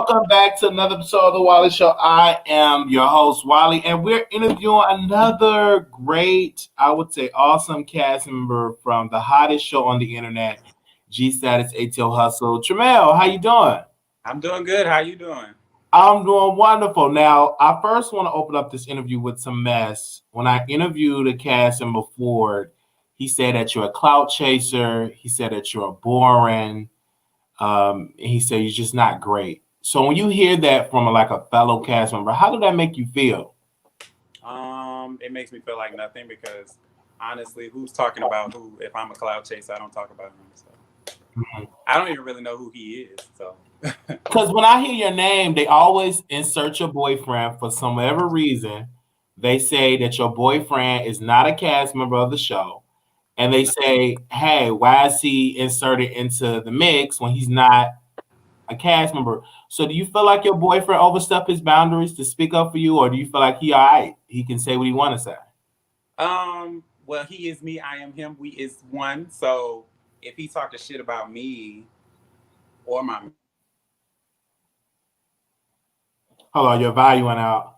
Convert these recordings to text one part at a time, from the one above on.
Welcome back to another episode of the Wiley Show. I am your host, Wiley, and we're interviewing another great, I would say, awesome cast member from the hottest show on the internet, G Status ATL Hustle. Tramel, how you doing? I'm doing good. How you doing? I'm doing wonderful. Now, I first want to open up this interview with some mess. When I interviewed a cast member before, he said that you're a clout chaser. He said that you're boring. He said you're just not great. So when you hear that from a fellow cast member, how did that make you feel? It makes me feel like nothing because honestly, who's talking about who? If I'm a cloud chaser, I don't talk about him. So I don't even really know who he is. So because when I hear your name, they always insert your boyfriend for some whatever reason. They say that your boyfriend is not a cast member of the show. And they say, hey, why is he inserted into the mix when he's not a cast member? So do you feel like your boyfriend overstepped his boundaries to speak up for you, or do you feel like he all right? He can say what he want to say? Well, he is me, I am him, we is one. So if he talking shit about me or my... Hold on, your volume went out.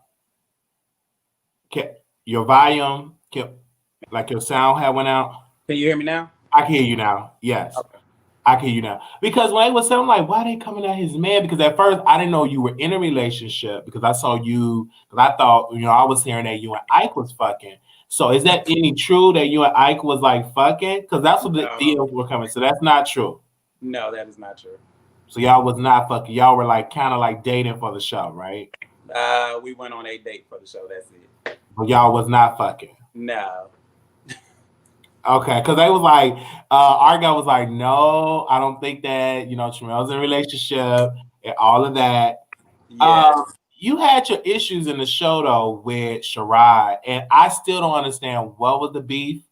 Your volume, like your sound had went out. Can you hear me now? I can hear you now. Yes. Okay. I can hear you now. Because when they was saying, like, why are they coming at his man? Because at first I didn't know you were in a relationship because I saw you, because I thought, I was hearing that you and Ike was fucking. So is that any true that you and Ike was like fucking? Because that's what the deals were coming. So that's not true. No, that is not true. So y'all was not fucking. Y'all were like kind of like dating for the show, right? We went on a date for the show. That's it. But y'all was not fucking. No. Okay, because they was like, our guy was like, no, I don't think that, Tramel's in a relationship and all of that. Yes. You had your issues in the show, though, with Sherrod, and I still don't understand what was the beef,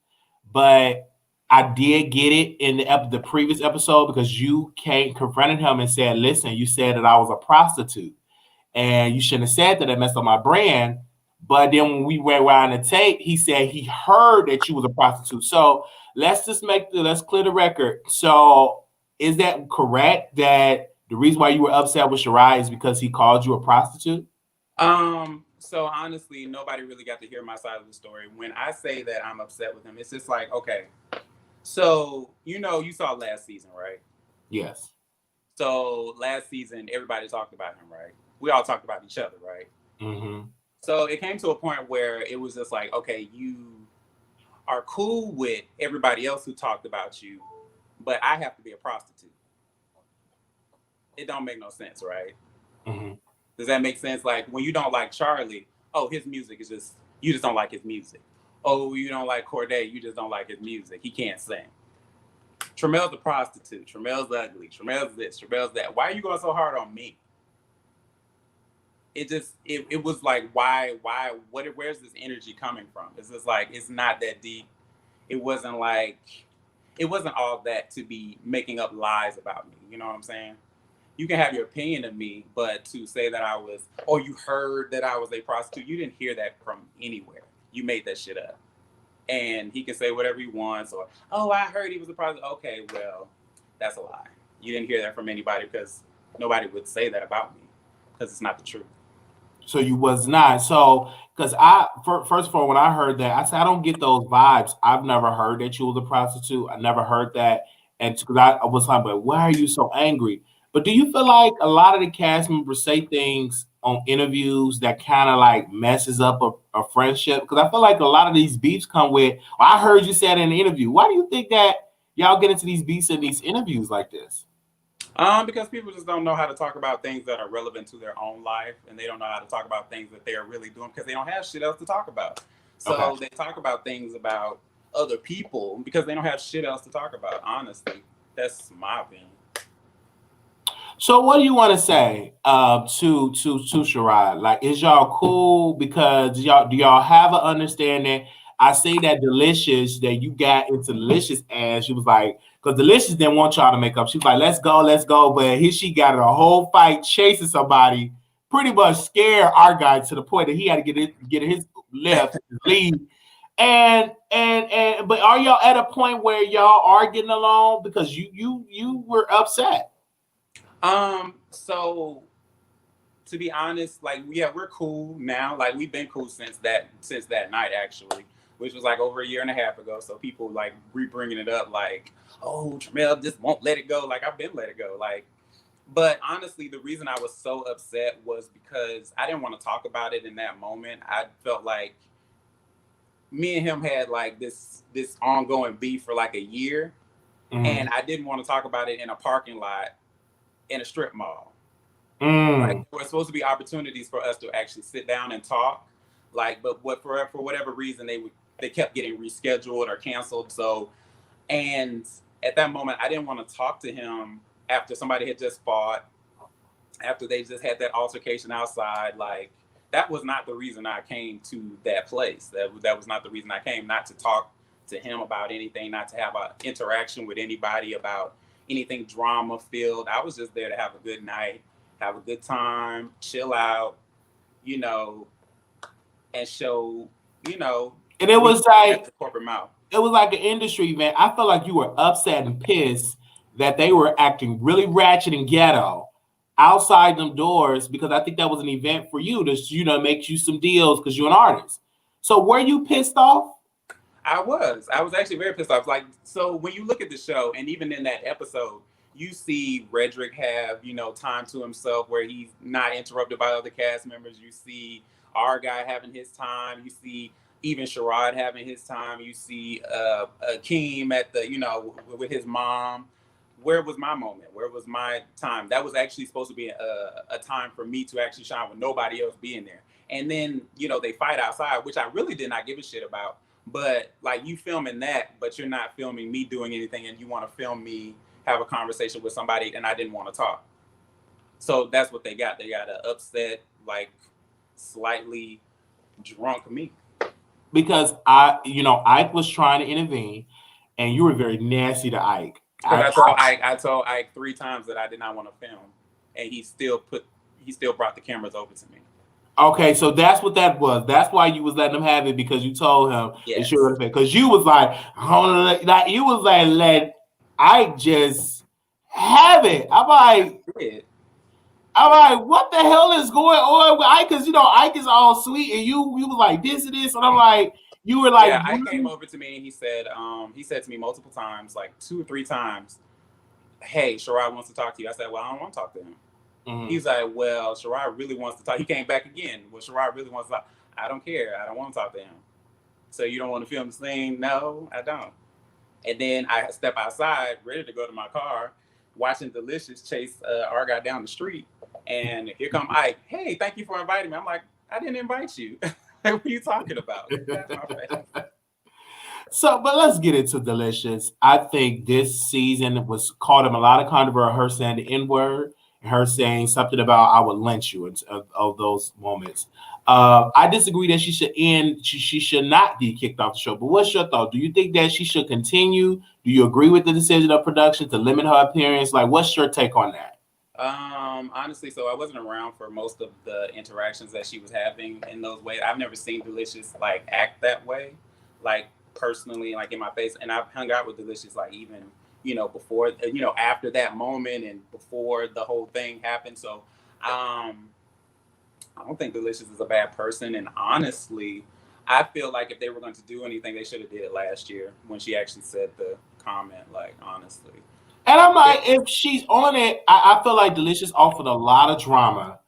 but I did get it in the previous episode because you confronted him and said, listen, you said that I was a prostitute, and you shouldn't have said that. It messed up my brand. But then when we went around the tape, he said he heard that you was a prostitute. So let's clear the record. So is that correct that the reason why you were upset with Shirai is because he called you a prostitute? So honestly, nobody really got to hear my side of the story. When I say that I'm upset with him, it's just like, okay, so you saw last season, right? Yes. So last season, everybody talked about him, right? We all talked about each other, right? Mm-hmm. So it came to a point where it was just like, okay, you are cool with everybody else who talked about you, but I have to be a prostitute. It don't make no sense, right? Mm-hmm. Does that make sense? Like when you don't like Charlie, his music is you just don't like his music. Oh, you don't like Corday, you just don't like his music. He can't sing. Tramel's a prostitute. Tramel's ugly. Tramel's this. Tramel's that. Why are you going so hard on me? It was like, where's this energy coming from? It's just like, it's not that deep. It wasn't all that to be making up lies about me. You know what I'm saying? You can have your opinion of me, but to say that you heard that I was a prostitute, you didn't hear that from anywhere. You made that shit up. And he can say whatever he wants, or, I heard he was a prostitute. Okay, well, that's a lie. You didn't hear that from anybody because nobody would say that about me because it's not the truth. So you was not. So, because first of all, when I heard that, I said, I don't get those vibes. I've never heard that you was a prostitute. I never heard that. And because I was like, but why are you so angry? But do you feel like a lot of the cast members say things on interviews that kind of like messes up a friendship? Because I feel like a lot of these beefs come with, I heard you say it in an interview. Why do you think that y'all get into these beefs in these interviews like this? Because people just don't know how to talk about things that are relevant to their own life, and they don't know how to talk about things that they're really doing because they don't have shit else to talk about. So They talk about things about other people because they don't have shit else to talk about. Honestly, that's my opinion. So what do you want to say to Sherrod? Like, is y'all cool? Because do y'all have an understanding? I say that Delicious, that you got into Delicious ass. She was like, because Delicious didn't want y'all to make up. She was like, let's go. But here she got in a whole fight chasing somebody, pretty much scared our guy to the point that he had to get his left lead. And but are y'all at a point where y'all are getting along? Because you were upset. So to be honest, like yeah, we're cool now. Like we've been cool since that night actually, which was like over a year and a half ago. So people like re-bringing it up, like, oh, Tramel just won't let it go. Like I've been let it go. Like, but honestly, the reason I was so upset was because I didn't want to talk about it in that moment. I felt like me and him had like this ongoing beef for like a year, and I didn't want to talk about it in a parking lot in a strip mall. Like there were supposed to be opportunities for us to actually sit down and talk. Like, but what for whatever reason they kept getting rescheduled or canceled. So, and at that moment, I didn't want to talk to him after somebody had just fought, after they just had that altercation outside. Like that was not the reason I came to that place. That was not the reason I came. Not to talk to him about anything, not to have an interaction with anybody about anything drama filled. I was just there to have a good night, have a good time, chill out, you know, and show, you know. And it was like the corporate mouth. It was like an industry event. I felt like you were upset and pissed that they were acting really ratchet and ghetto outside them doors, because I think that was an event for you to make you some deals because you're an artist. So were you pissed off? I was actually very pissed off. Like, so when you look at the show, and even in that episode, you see Redrick have, you know, time to himself where he's not interrupted by other cast members. You see our guy having his time. You see even Sherrod having his time. You see Akeem at the, you know, with his mom. Where was my moment? Where was my time? That was actually supposed to be a time for me to actually shine with nobody else being there. And then, you know, they fight outside, which I really did not give a shit about. But like, you filming that, but you're not filming me doing anything, and you want to film me have a conversation with somebody, and I didn't want to talk. So that's what they got. They got an upset, like slightly drunk me. Because Ike was trying to intervene, and you were very nasty to Ike. I told Ike 3 times that I did not want to film, and he still brought the cameras over to me. Okay, so that's what that was. That's why you was letting him have it, because you told him. Yes. Because you was like, you was like, let Ike just have it. I'm like, what the hell is going on with Ike? Because Ike is all sweet, and you was like this and this, and I'm like, you were like, yeah. Ike came over to me and he said to me multiple times, like 2 or 3 times, hey, Sherrod wants to talk to you. I said, well, I don't want to talk to him. He's like, well, Sherrod really wants to talk. He came back again. Well, Sherrod really wants to talk. I don't care. I don't want to talk to him. So you don't want to film the scene? No, I don't. And then I step outside, ready to go to my car, watching Delicious chase our guy down the street. And here come Ike. Hey, thank you for inviting me. I'm like, I didn't invite you. What are you talking about? That's my face. So, but let's get into Delicious. I think this season was caught him a lot of controversy. Her saying the N-word, her saying something about I would lynch you of those moments. I disagree that she should end. She should not be kicked off the show. But what's your thought? Do you think that she should continue? Do you agree with the decision of production to limit her appearance? Like, what's your take on that? Honestly, so I wasn't around for most of the interactions that she was having in those ways. I've never seen Delicious like act that way, like personally, like in my face. And I've hung out with Delicious like even, before, after that moment and before the whole thing happened. So, I don't think Delicious is a bad person. And honestly, I feel like if they were going to do anything, they should have did it last year when she actually said the comment, like, honestly. And I'm like, if she's on it, I feel like Delicious offered a lot of drama,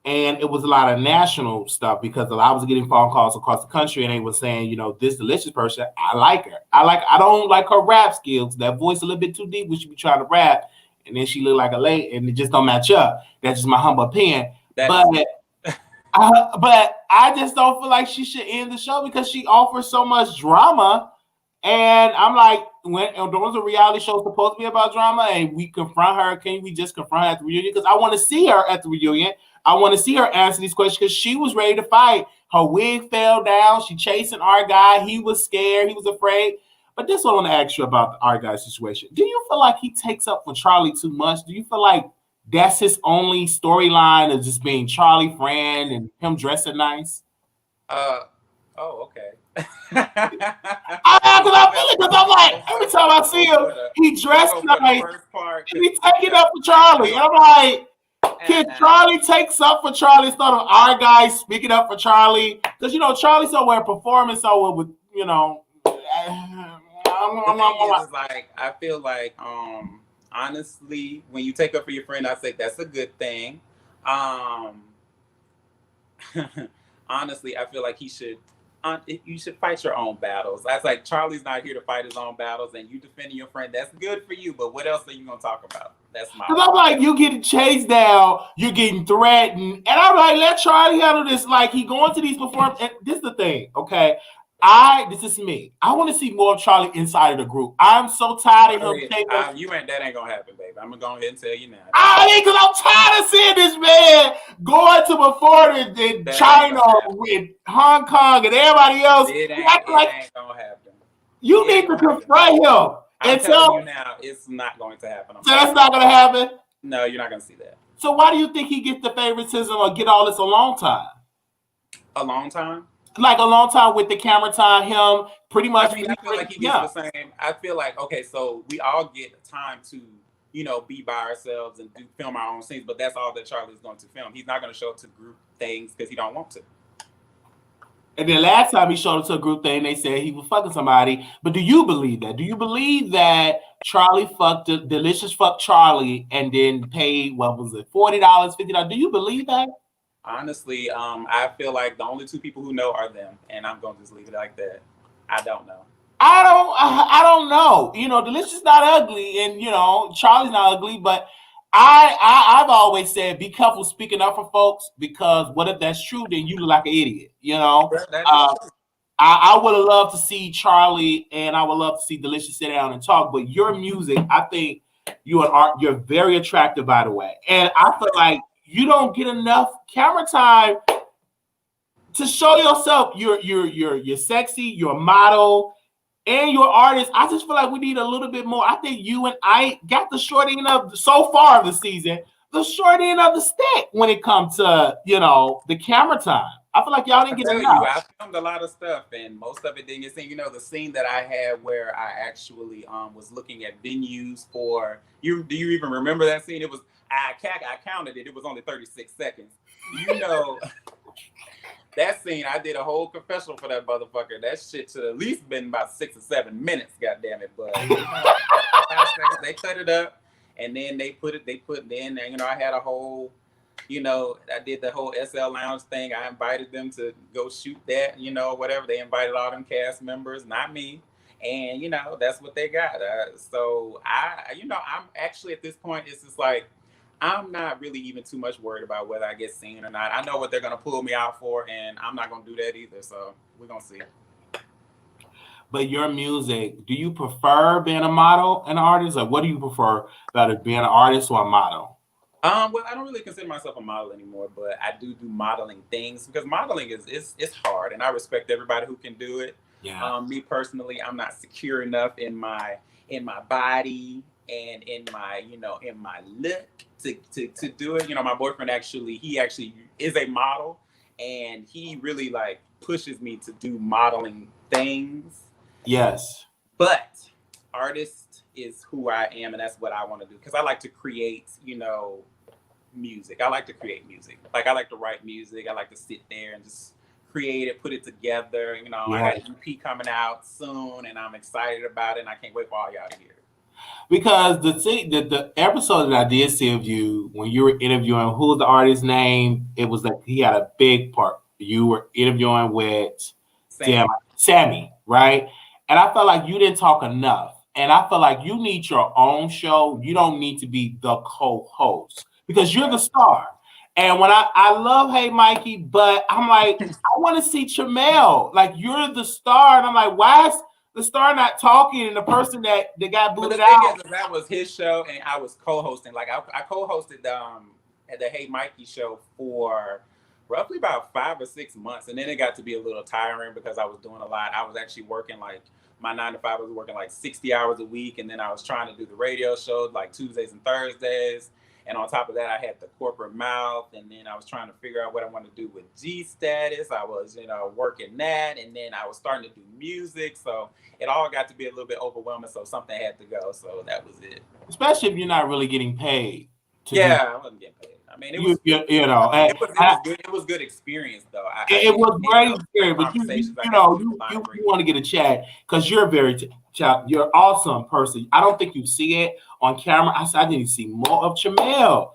and it was a lot of national stuff because I was getting phone calls across the country, and they were saying, this Delicious person, I like her. I don't like her rap skills. That voice a little bit too deep when she be trying to rap, and then she look like a lady, and it just don't match up. That's just my humble opinion. But I just don't feel like she should end the show because she offers so much drama. And I'm like, when those are reality shows supposed to be about drama, and we confront her, can we just confront her at the reunion? Because I want to see her at the reunion. I want to see her answer these questions because she was ready to fight. Her wig fell down. She chasing our guy. He was scared. He was afraid. But this is what I want to ask you about our guy's situation. Do you feel like he takes up for Charlie too much? Do you feel like that's his only storyline of just being Charlie friend and him dressing nice? Oh, okay. Because I'm like, every time I see him, he dressed nice. He taking up for Charlie. And I'm like, Can Charlie takes up for Charlie instead of our guys speaking up for Charlie? Because Charlie somewhere performing somewhere with The thing is like I feel like honestly, when you take up for your friend, I say that's a good thing. Um, honestly, I feel like you should fight your own battles. That's like Charlie's not here to fight his own battles, and you defending your friend. That's good for you, but what else are you gonna talk about? That's my. Because I'm like, you getting chased down, you're getting threatened, and I'm like, let Charlie handle this. Like he going to these performances. And this is the thing, okay? This is me. I want to see more of Charlie inside of the group. I'm so tired of him taking. That ain't gonna happen, baby. I'm gonna go ahead and tell you now. Because I'm tired of seeing this man going to perform in China with Hong Kong and everybody else. It ain't gonna happen. You need to confront him. I'm telling you now, it's not going to happen. So that's not going to happen? No, you're not going to see that. So why do you think he gets the favoritism or get all this a long time? A long time? Like a long time with the camera time, him pretty much. I feel like he gets the same. I feel like, okay, so we all get time to, be by ourselves and film our own scenes, but that's all that Charlie's going to film. He's not going to show up to group things because he don't want to. And then last time he showed up to a group thing, they said he was fucking somebody. But do you believe that? Do you believe that Charlie Delicious fucked Charlie and then paid, what was it, $40, $50? Do you believe that? Honestly, I feel like the only two people who know are them, and I'm going to just leave it like that. I don't know. I don't know. Delicious not ugly, and Charlie's not ugly, but I've always said be careful speaking up for folks because what if that's true? Then you look like an idiot. I would have loved to see Charlie and I would love to see Delicious sit down and talk. But your music, I think you're very attractive, by the way, and I feel like you don't get enough camera time to show yourself. You're sexy. You're a model. And your artist, I just feel like we need a little bit more. I think you and I got the short end of so far of the season, the short end of the stick when it comes to the camera time. I feel like y'all didn't get enough. I filmed a lot of stuff, and most of it didn't get seen. The scene that I had where I actually was looking at venues for you. Do you even remember that scene? It was I counted it. It was only 36 seconds. That scene, I did a whole confessional for that motherfucker. That shit should at least been about 6 or 7 minutes, goddamn it. But 5 seconds, they cut it up, and then I had a whole, I did the whole SL Lounge thing. I invited them to go shoot that, whatever. They invited all them cast members, not me. And, that's what they got. So I'm actually at this point, it's just like, I'm not really even too much worried about whether I get seen or not. I know what they're going to pull me out for, and I'm not going to do that either. So we're going to see. But your music, do you prefer being a model and an artist? Or what do you prefer, better being an artist or a model? Well, I don't really consider myself a model anymore, but I do modeling things because modeling it's hard, and I respect everybody who can do it. Yeah. Me personally, I'm not secure enough in my body and in my in my look to do it. My boyfriend he actually is a model, and he really like pushes me to do modeling things. Yes. But artist is who I am, and that's what I want to do because I like to create, music. I like to create music. Like I like to write music. I like to sit there and just create it, put it together. I got an EP coming out soon, and I'm excited about it, and I can't wait for all y'all to hear it. Because the episode that I did see of you when you were interviewing, who was the artist's name? It was like he had a big part. You were interviewing with Sammy, right? And I felt like you didn't talk enough. And I feel like you need your own show. You don't need to be the co-host because you're the star. And when I love Hey Mikey, but I'm like, I want to see Tramel. Like you're the star, and I'm like, why is the star not talking and the person that got booted out? That was his show, and I was co-hosting. Like I co-hosted at the Hey Mikey show for roughly about 5 or 6 months, and then it got to be a little tiring because I was doing a lot. I was actually working like my 9 to 5. I was working like 60 hours a week, and then I was trying to do the radio show like Tuesdays and Thursdays. And on top of that, I had the corporate mouth, and then I was trying to figure out what I wanted to do with G Status. I was, working that, and then I was starting to do music. So it all got to be a little bit overwhelming, so something had to go. So that was it. Especially if you're not really getting paid. I wasn't getting paid. I mean, it was you know, it was good. It was good experience though. it was great experience, but you want to get a chat because you're a very you're an awesome person. I don't think you see it on camera. I need to see more of Tramel.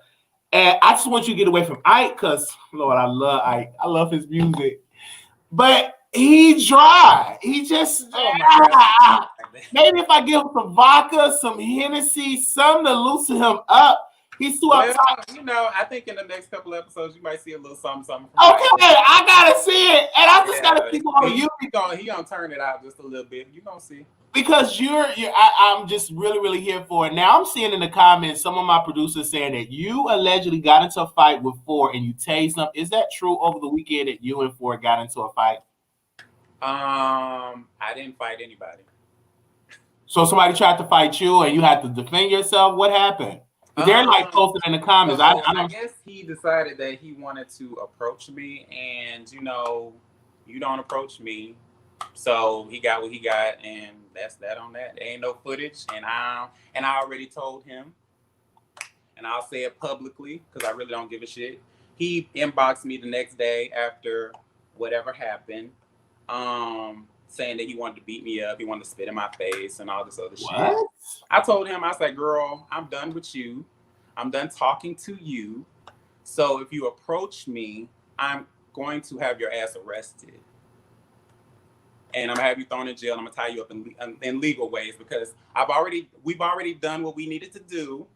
And I just want you to get away from Ike because, Lord, I love Ike. I love his music. But he dry. He just, maybe if I give him some vodka, some Hennessy, something to loosen him up. He's too uptight. You know, I think in the next couple episodes, you might see a little something. Okay, I got to see it. And I just got to see more of you. He gonna turn it out just a little bit. You gonna see. Because I'm just really here for it. Now I'm seeing in the comments some of my producers saying that you allegedly got into a fight with Ford and you tased them. Is that true over the weekend that you and Ford got into a fight? I didn't fight anybody. So somebody tried to fight you and you had to defend yourself. What happened? They're like posting in the comments. I guess he decided that he wanted to approach me, and you know, you don't approach me. So he got what he got, and that's that on that. There ain't no footage, and I already told him, and I'll say it publicly because I really don't give a shit. He inboxed me the next day after whatever happened, saying that he wanted to beat me up, he wanted to spit in my face, and all this other shit. I told him, I was like, girl, I'm done with you. I'm done talking to you. So if you approach me, I'm going to have your ass arrested. And I'm gonna have you thrown in jail. I'm gonna tie you up in legal ways because we've already done what we needed to do.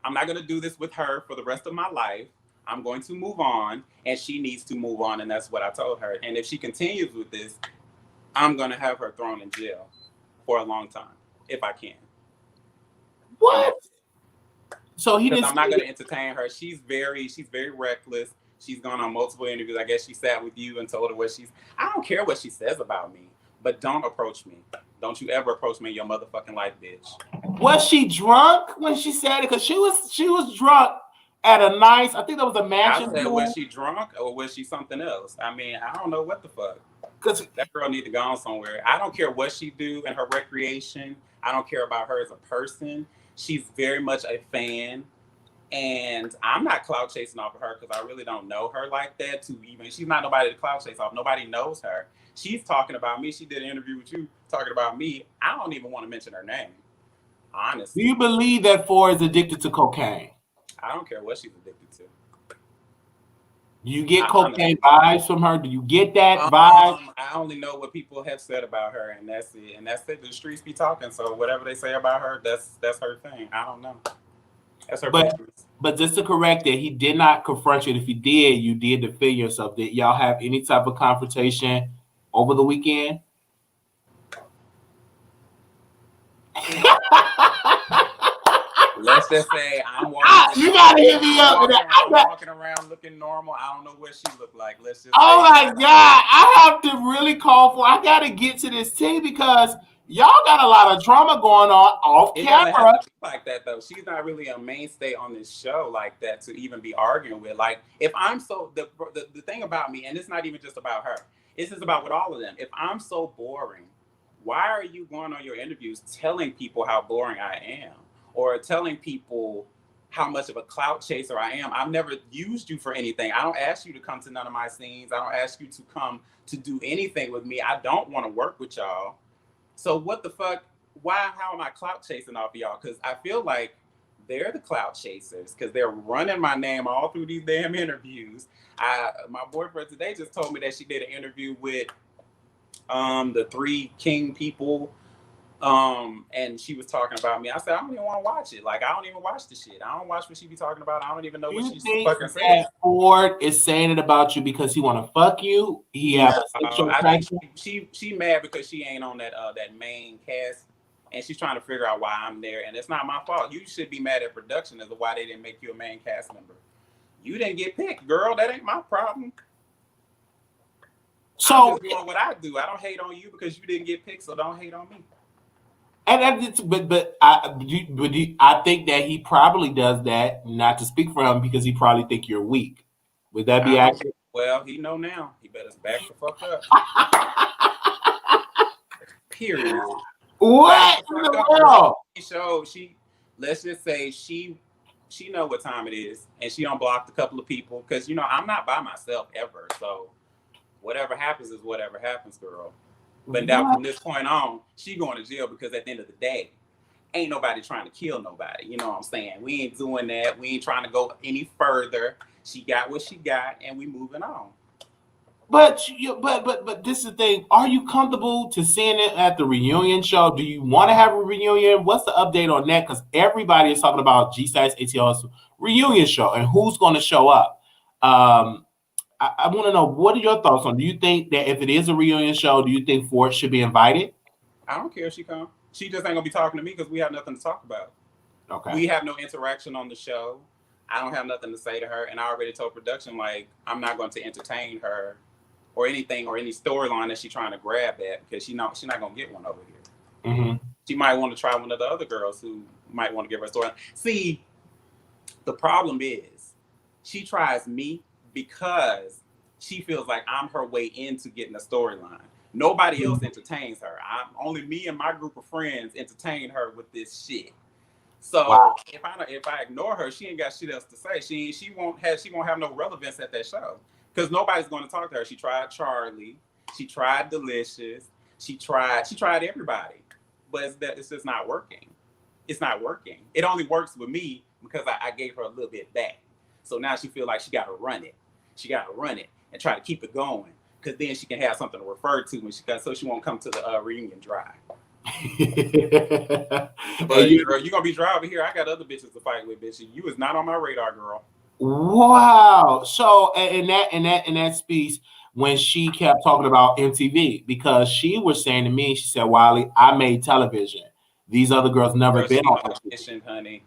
I'm not gonna do this with her for the rest of my life. I'm going to move on, and she needs to move on, and that's what I told her. And if she continues with this, I'm gonna have her thrown in jail for a long time if I can. What? So I'm not gonna entertain her. She's very reckless. She's gone on multiple interviews. I guess she sat with you and told her what I don't care what she says about me, but don't approach me. Don't you ever approach me in your motherfucking life, bitch. Was she drunk when she said it? Because she was drunk at a nice, I think that was a mansion. I said, was she drunk or was she something else? I mean, I don't know what the fuck. Because that girl need to go on somewhere. I don't care what she do in her recreation. I don't care about her as a person. She's very much a fan. And I'm not clout chasing off of her because I really don't know her like that. She's not nobody to clout chase off. Nobody knows her. She's talking about me. She did an interview with you talking about me. I don't even want to mention her name, honestly. Do you believe that Ford is addicted to cocaine? I don't care what she's addicted to. Do you get cocaine vibes from her? Do you get that vibe? I only know what people have said about her, and that's it. And that's it. The streets be talking. So whatever they say about her, that's her thing. I don't know. That's her business. But just to correct it, he did not confront you. And if he did, you did defend yourself. Did y'all have any type of confrontation over the weekend? Let's just say I'm walking. You gotta hit me up. I'm walking around looking normal. I don't know what she looked like. Let's just. Oh my God! I have to really call for. I gotta get to this tea because y'all got a lot of drama going on off camera. Like that though, she's not really a mainstay on this show like that to even be arguing with. Like if I'm so the thing about me, and it's not even just about her. It's just about with all of them. If I'm so boring, why are you going on your interviews telling people how boring I am? Or telling people how much of a clout chaser I am. I've never used you for anything. I don't ask you to come to none of my scenes. I don't ask you to come to do anything with me. I don't want to work with y'all. So what the fuck? How am I clout chasing off of y'all? Because I feel like they're the clout chasers because they're running my name all through these damn interviews. My boyfriend today just told me that she did an interview with the 3 King people. And she was talking about me. I said, I don't even want to watch it. Like, I don't even watch the shit. I don't watch what she be talking about. I don't even know what she's fucking saying. Ford is saying it about you because he want to fuck you. I think she mad because she ain't on that main cast, and she's trying to figure out why I'm there. And it's not my fault. You should be mad at production as to why they didn't make you a main cast member. You didn't get picked, girl. That ain't my problem. So I'm just doing what I do. I don't hate on you because you didn't get picked, so don't hate on me. But I think that he probably does that, not to speak for him, because he probably think you're weak. Would that be accurate? Well, he know now. He better back the fuck up. Period. What in the world? So let's just say she what time it is, and she don't block a couple of people because I'm not by myself ever. So whatever happens is whatever happens, girl. But now from this point on, she going to jail because at the end of the day, ain't nobody trying to kill nobody. You know what I'm saying? We ain't doing that. We ain't trying to go any further. She got what she got, and we moving on. But this is the thing. Are you comfortable to seeing it at the reunion show? Do you want to have a reunion? What's the update on that? Because everybody is talking about G-Size ATL's reunion show and who's going to show up. I want to know, what are your thoughts on? Do you think that if it is a reunion show, do you think Ford should be invited? I don't care if she comes. She just ain't gonna be talking to me because we have nothing to talk about. Okay. We have no interaction on the show. I don't have nothing to say to her, and I already told production like I'm not going to entertain her or anything or any storyline that she's trying to grab at because she's not gonna get one over here. Mm-hmm. She might want to try one of the other girls who might want to give her a storyline. See, the problem is she tries me because she feels like I'm her way into getting a storyline. Nobody else entertains her. Only me and my group of friends entertain her with this shit. So if I ignore her, she ain't got shit else to say. She won't have no relevance at that show because nobody's going to talk to her. She tried Charlie, she tried Delicious, she tried everybody, but it's just not working. It's not working. It only works with me because I gave her a little bit back. So now she feel like she got to run it. She got to run it and try to keep it going. Because then she can have something to refer to when so she won't come to the reunion dry. But you're gonna be dry over here. I got other bitches to fight with, bitch. You is not on my radar, girl. Wow. So in that speech, when she kept talking about MTV, because she was saying to me, she said, "Wiley, I made television. These other girls never been on audition, honey."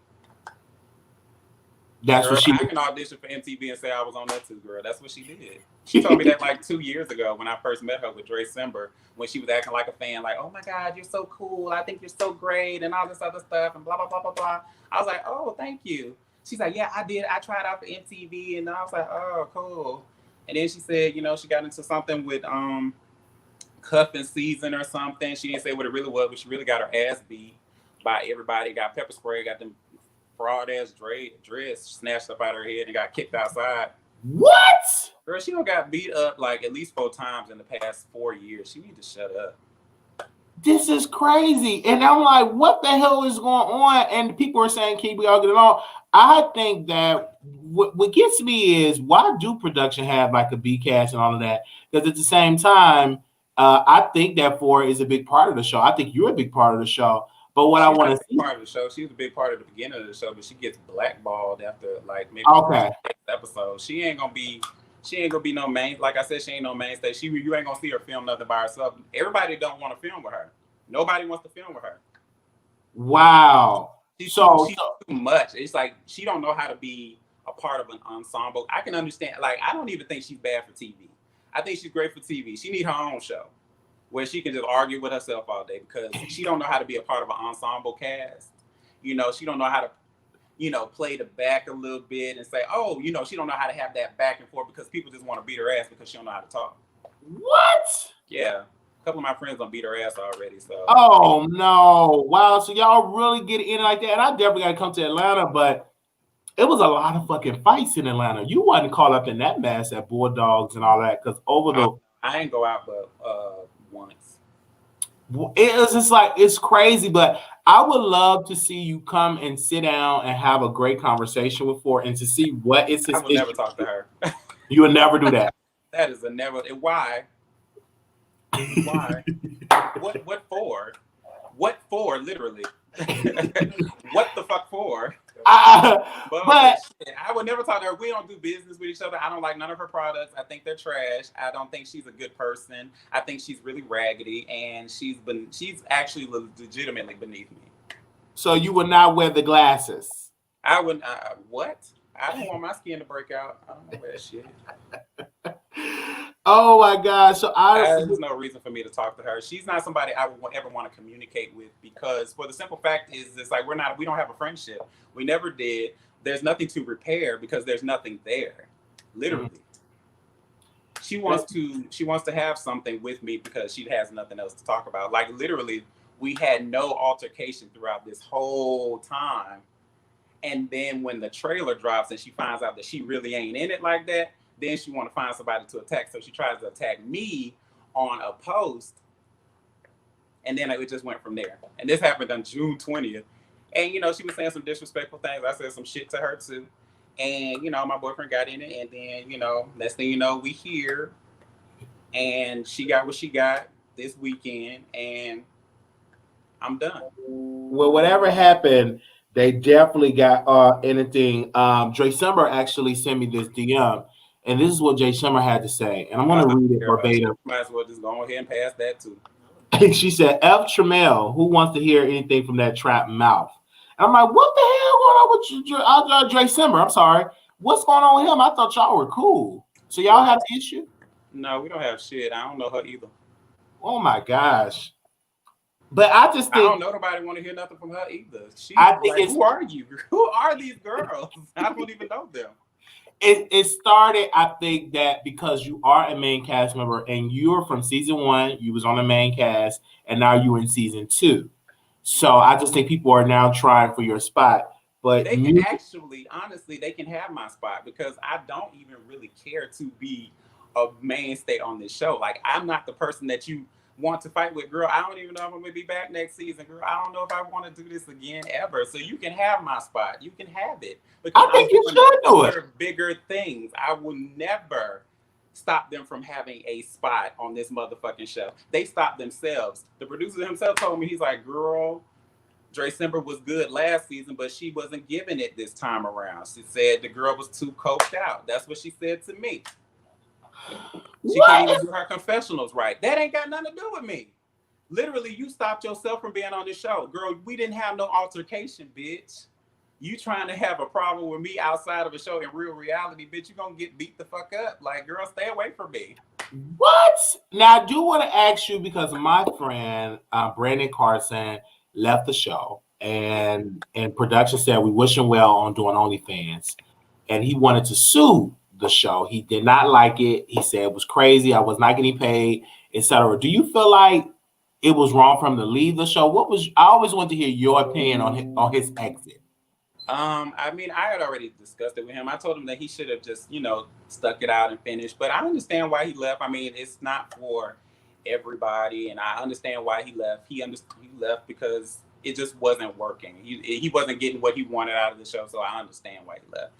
That's girl, what she I can audition for MTV and say I was on that too, girl. That's what she did. She told me that like 2 years ago when I first met her with Dre Simber, when she was acting like a fan, like, "Oh my God, you're so cool. I think you're so great," and all this other stuff, and blah, blah, blah, blah, blah. I was like, "Oh, thank you." She's like, "Yeah, I did. I tried out for MTV," and I was like, "Oh, cool." And then she said, she got into something with cuffing season or something. She didn't say what it really was, but she really got her ass beat by everybody. Got pepper spray, got them fraud ass dress snatched up out of her head and got kicked outside. What? Girl, she done got beat up like at least 4 times in the past 4 years. She need to shut up. This is crazy. And I'm like, what the hell is going on? And people are saying, keep we all get along. I think that what gets me is, why do production have like a B cast and all of that? Because at the same time, I think that Ford is a big part of the show. I think you're a big part of the show. But what I want to see, part of the show, she was a big part of the beginning of the show, but she gets blackballed after like maybe the next episode. She ain't gonna be no main. Like I said, she ain't no mainstay. You ain't gonna see her film nothing by herself. Everybody don't want to film with her. Nobody wants to film with her. Wow. She's too much. It's like she don't know how to be a part of an ensemble. I can understand. Like, I don't even think she's bad for TV. I think she's great for TV. She need her own show where she can just argue with herself all day because she don't know how to be a part of an ensemble cast. She don't know how to, play the back a little bit and say, oh, she don't know how to have that back and forth because people just want to beat her ass because she don't know how to talk. What? Yeah. A couple of my friends don't beat her ass already. So. Oh, no. Wow. So y'all really get in like that. And I definitely got to come to Atlanta, but it was a lot of fucking fights in Atlanta. You wasn't caught up in that mess at Bulldogs and all that because I ain't go out but once. It was just like, it's crazy, but I would love to see you come and sit down and have a great conversation with Ford and to see what is his I would never talk to her. You would never do that. That is a never. Why? Why? What for? What for? Literally. What the fuck for? But I would never talk to her. We don't do business with each other. I don't like none of her products. I think they're trash. I don't think she's a good person. I think she's really raggedy, and she's actually legitimately beneath me. So you would not wear the glasses? I wouldn't. What? I don't want my skin to break out. I don't know that shit. Oh my God! So there's no reason for me to talk to her. She's not somebody I would ever want to communicate with because, for the simple fact is, it's like we don't have a friendship. We never did. There's nothing to repair because there's nothing there. Literally, she wants to have something with me because she has nothing else to talk about. Like literally, we had no altercation throughout this whole time. And then when the trailer drops and she finds out that she really ain't in it like that, then she want to find somebody to attack. So she tries to attack me on a post, and then it just went from there. And this happened on June 20th. And, you know, she was saying some disrespectful things. I said some shit to her, too. And, you know, my boyfriend got in it. And then, you know, next thing you know, we here. And she got what she got this weekend. And I'm done. Well, whatever happened, they definitely got anything. Dre Summer actually sent me this DM, and this is what Jay Summer had to say. And I'm going to read it verbatim. Might as well just go ahead and pass that, too. She said, F. Tramel, who wants to hear anything from that trap mouth? And I'm like, what the hell going on with Dre Summer? I'm sorry. What's going on with him? I thought y'all were cool. So y'all have an issue? No, we don't have shit. I don't know her either. Oh, my gosh. But I just think... I don't know nobody want to hear nothing from her either. I think like, who are you? Who are these girls? I don't even know them. It started, I think, that because you are a main cast member and you're from season 1, you was on the main cast, and now you're in season 2. So I just think people are now trying for your spot. But they can actually, honestly, they can have my spot because I don't even really care to be a mainstay on this show. Like, I'm not the person that you want to fight with, girl. I don't even know if I'm gonna be back next season, girl. I don't know if I want to do this again ever. So you can have my spot. You can have it. Because I think you should do it. Bigger things. I will never stop them from having a spot on this motherfucking show. They stopped themselves. The producer himself told me, he's like, girl, Dre Simber was good last season, but she wasn't giving it this time around. She said the girl was too coked out. That's what she said to me. She can't even do her confessionals right. That ain't got nothing to do with me. Literally, you stopped yourself from being on the show. Girl, we didn't have no altercation, bitch. You trying to have a problem with me outside of a show in real reality, bitch, you gonna get beat the fuck up. Like, girl, stay away from me. What? Now, I do want to ask you because my friend, Brandon Carson, left the show. And production said we wish him well on doing OnlyFans. And he wanted to sue the show. He did not like it. He said it was crazy. I was not getting paid, etc. Do you feel like it was wrong for him to leave the show? I always want to hear your opinion on his exit. I mean, I had already discussed it with him. I told him that he should have just, you know, stuck it out and finished. But I understand why he left. I mean, it's not for everybody, and I understand why he left. He left because it just wasn't working. He wasn't getting what he wanted out of the show, so I understand why he left.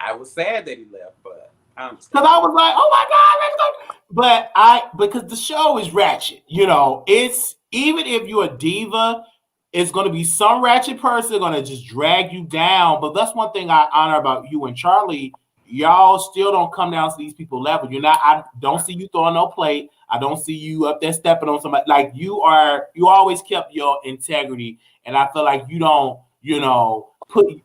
I was sad that he left, but I understand. Because I was like, oh my God, let's go. But because the show is ratchet, you know, it's even if you're a diva, it's going to be some ratchet person going to just drag you down. But that's one thing I honor about you and Charlie. Y'all still don't come down to these people level. I don't see you throwing no plate. I don't see you up there stepping on somebody. Like you always kept your integrity. And I feel like you don't, you know,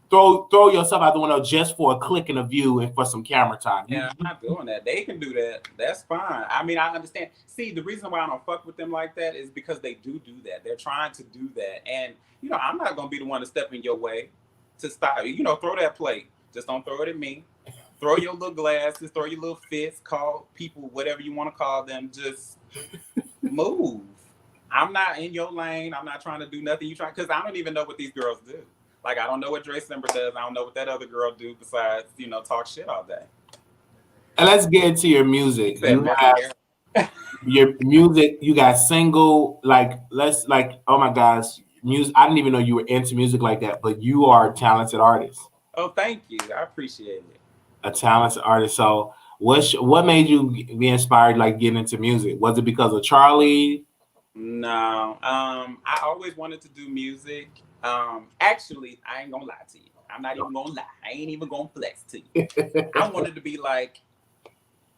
throw yourself out the window just for a click and a view and for some camera time. Yeah, I'm not doing that. They can do that. That's fine. I mean, I understand. See, the reason why I don't fuck with them like that is because they do that. They're trying to do that. And, you know, I'm not going to be the one to step in your way to stop. You know, throw that plate. Just don't throw it at me. Throw your little glasses, throw your little fists, call people whatever you want to call them. Just move. I'm not in your lane. I'm not trying to do nothing you try, because I don't even know what these girls do. Like, I don't know what Dre Simber does. I don't know what that other girl do besides, you know, talk shit all day. And let's get into your music. Your music, you got single, oh my gosh, music. I didn't even know you were into music like that, but you are a talented artist. Oh, thank you. I appreciate it. A talented artist. So what made you be inspired, like, getting into music? Was it because of Charlie? No. I always wanted to do music. Actually, I ain't gonna lie to you. I'm not even gonna lie. I ain't even gonna flex to you. I wanted to be like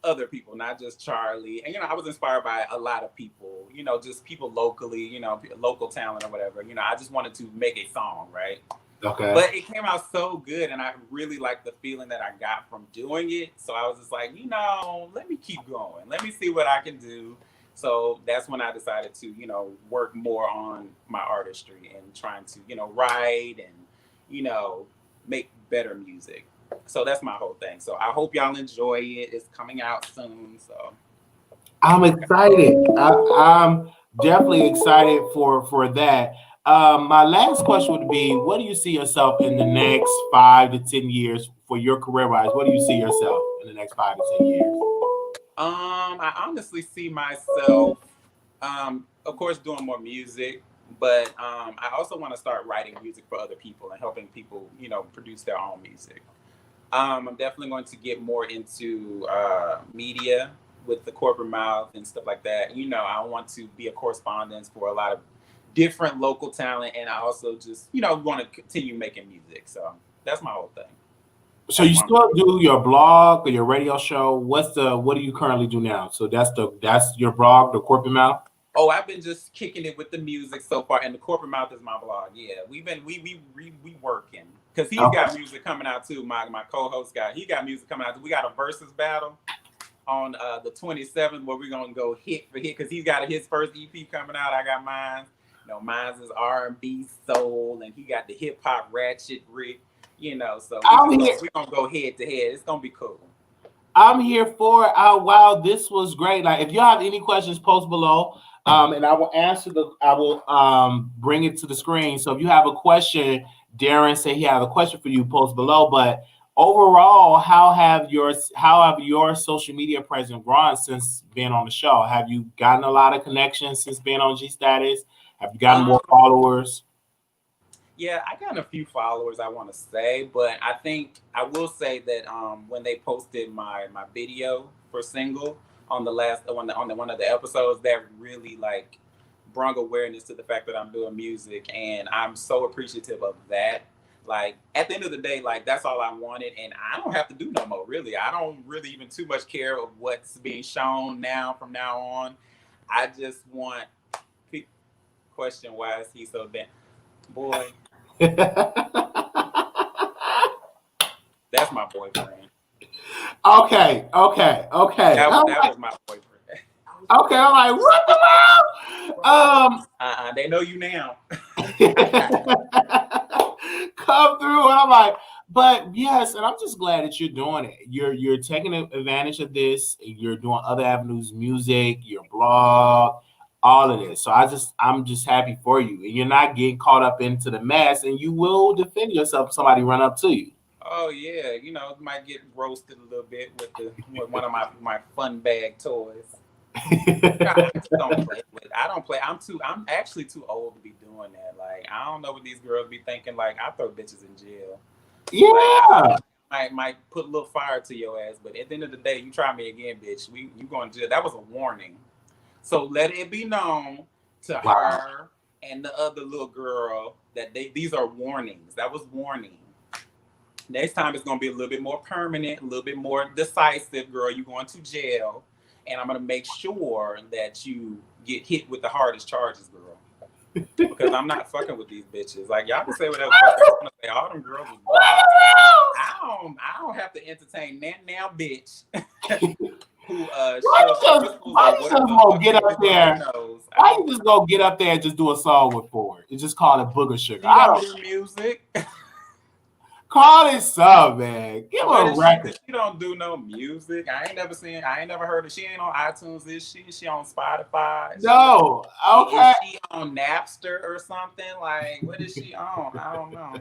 other people, not just Charlie. And, you know, I was inspired by a lot of people, you know, just people locally, you know, local talent or whatever. You know, I just wanted to make a song, right? Okay. But it came out so good, and I really liked the feeling that I got from doing it. So I was just like, you know, let me keep going. Let me see what I can do. So that's when I decided to, you know, work more on my artistry and trying to, you know, write and, you know, make better music. So that's my whole thing. So I hope y'all enjoy it. It's coming out soon. So I'm excited. I'm definitely excited for that. My last question would be: what do you see yourself in the next 5 to 10 years for your career wise? What do you see yourself in the next 5 to 10 years? I honestly see myself, of course, doing more music, but I also want to start writing music for other people and helping people, produce their own music. I'm definitely going to get more into media with the corporate mouth and stuff like that. I want to be a correspondent for a lot of different local talent, and I also just, want to continue making music. So that's my whole thing. So That's you what I'm still do your blog or your radio show? What do you currently do now? So that's your blog, the corporate mouth. Oh, I've been just kicking it with the music so far, and the corporate mouth is my blog. Yeah, we've been we working because he's Okay. got music coming out too. My co-host he got music coming out. We got a versus battle on the 27th where we're gonna go hit for hit because he's got his first EP coming out. I got mine. Mine's is R&B soul, and he got the hip hop ratchet Rick. So I'm here. we're gonna go head to head. It's gonna be cool. I'm here for it. Oh, wow, this was great. Like, if you have any questions, post below, and I will answer the. I will bring it to the screen. So if you have a question, Darren say he have a question for you. Post below. But overall, how have your social media presence grown since being on the show? Have you gotten a lot of connections since being on G Status? Have you gotten more Um, followers? Yeah, I got a few followers I want to say, but I think I will say that when they posted my video for single on the last on the one of the episodes, that really like brought awareness to the fact that I'm doing music, and I'm so appreciative of that. Like at the end of the day, like that's all I wanted, and I don't have to do no more. Really, I don't really even too much care of what's being shown now from now on. I just want. Question: why is he so damn boy? That's my boyfriend. Okay, okay, okay. That was my boyfriend. Okay, I'm like, what the hell? They know you now. Come through. And I'm like, but yes, and I'm just glad that you're doing it. You're taking advantage of this. You're doing other avenues, music, your blog, all of this. So I'm just happy for you. And you're not getting caught up into the mess, and you will defend yourself if somebody run up to you. Oh yeah, might get roasted a little bit with one of my fun bag toys. I just don't play with. I don't play. I'm actually too old to be doing that. Like I don't know what these girls be thinking. Like I throw bitches in jail. Like Yeah. I might put a little fire to your ass, but at the end of the day, you try me again, bitch. You going to jail. That was a warning. So let it be known to Wow. her and the other little girl that these are warnings. That was warning. Next time it's gonna be a little bit more permanent, a little bit more decisive, girl. You going to jail, and I'm gonna make sure that you get hit with the hardest charges, girl. Because I'm not fucking with these bitches. Like y'all can say whatever the fuck y'all want to say. All them girls was wild. I don't have to entertain that now bitch who Why you just gonna get up there? Why you just gonna get up there and just do a song with Ford? You just call it Booger Sugar. She I don't don't do music. call it sub, man. Give her What a is record. she don't do no music. I ain't never heard of. She ain't on iTunes. Is she? She on Spotify? No. Is Okay. she on Napster or something? Like what is she on? I don't know.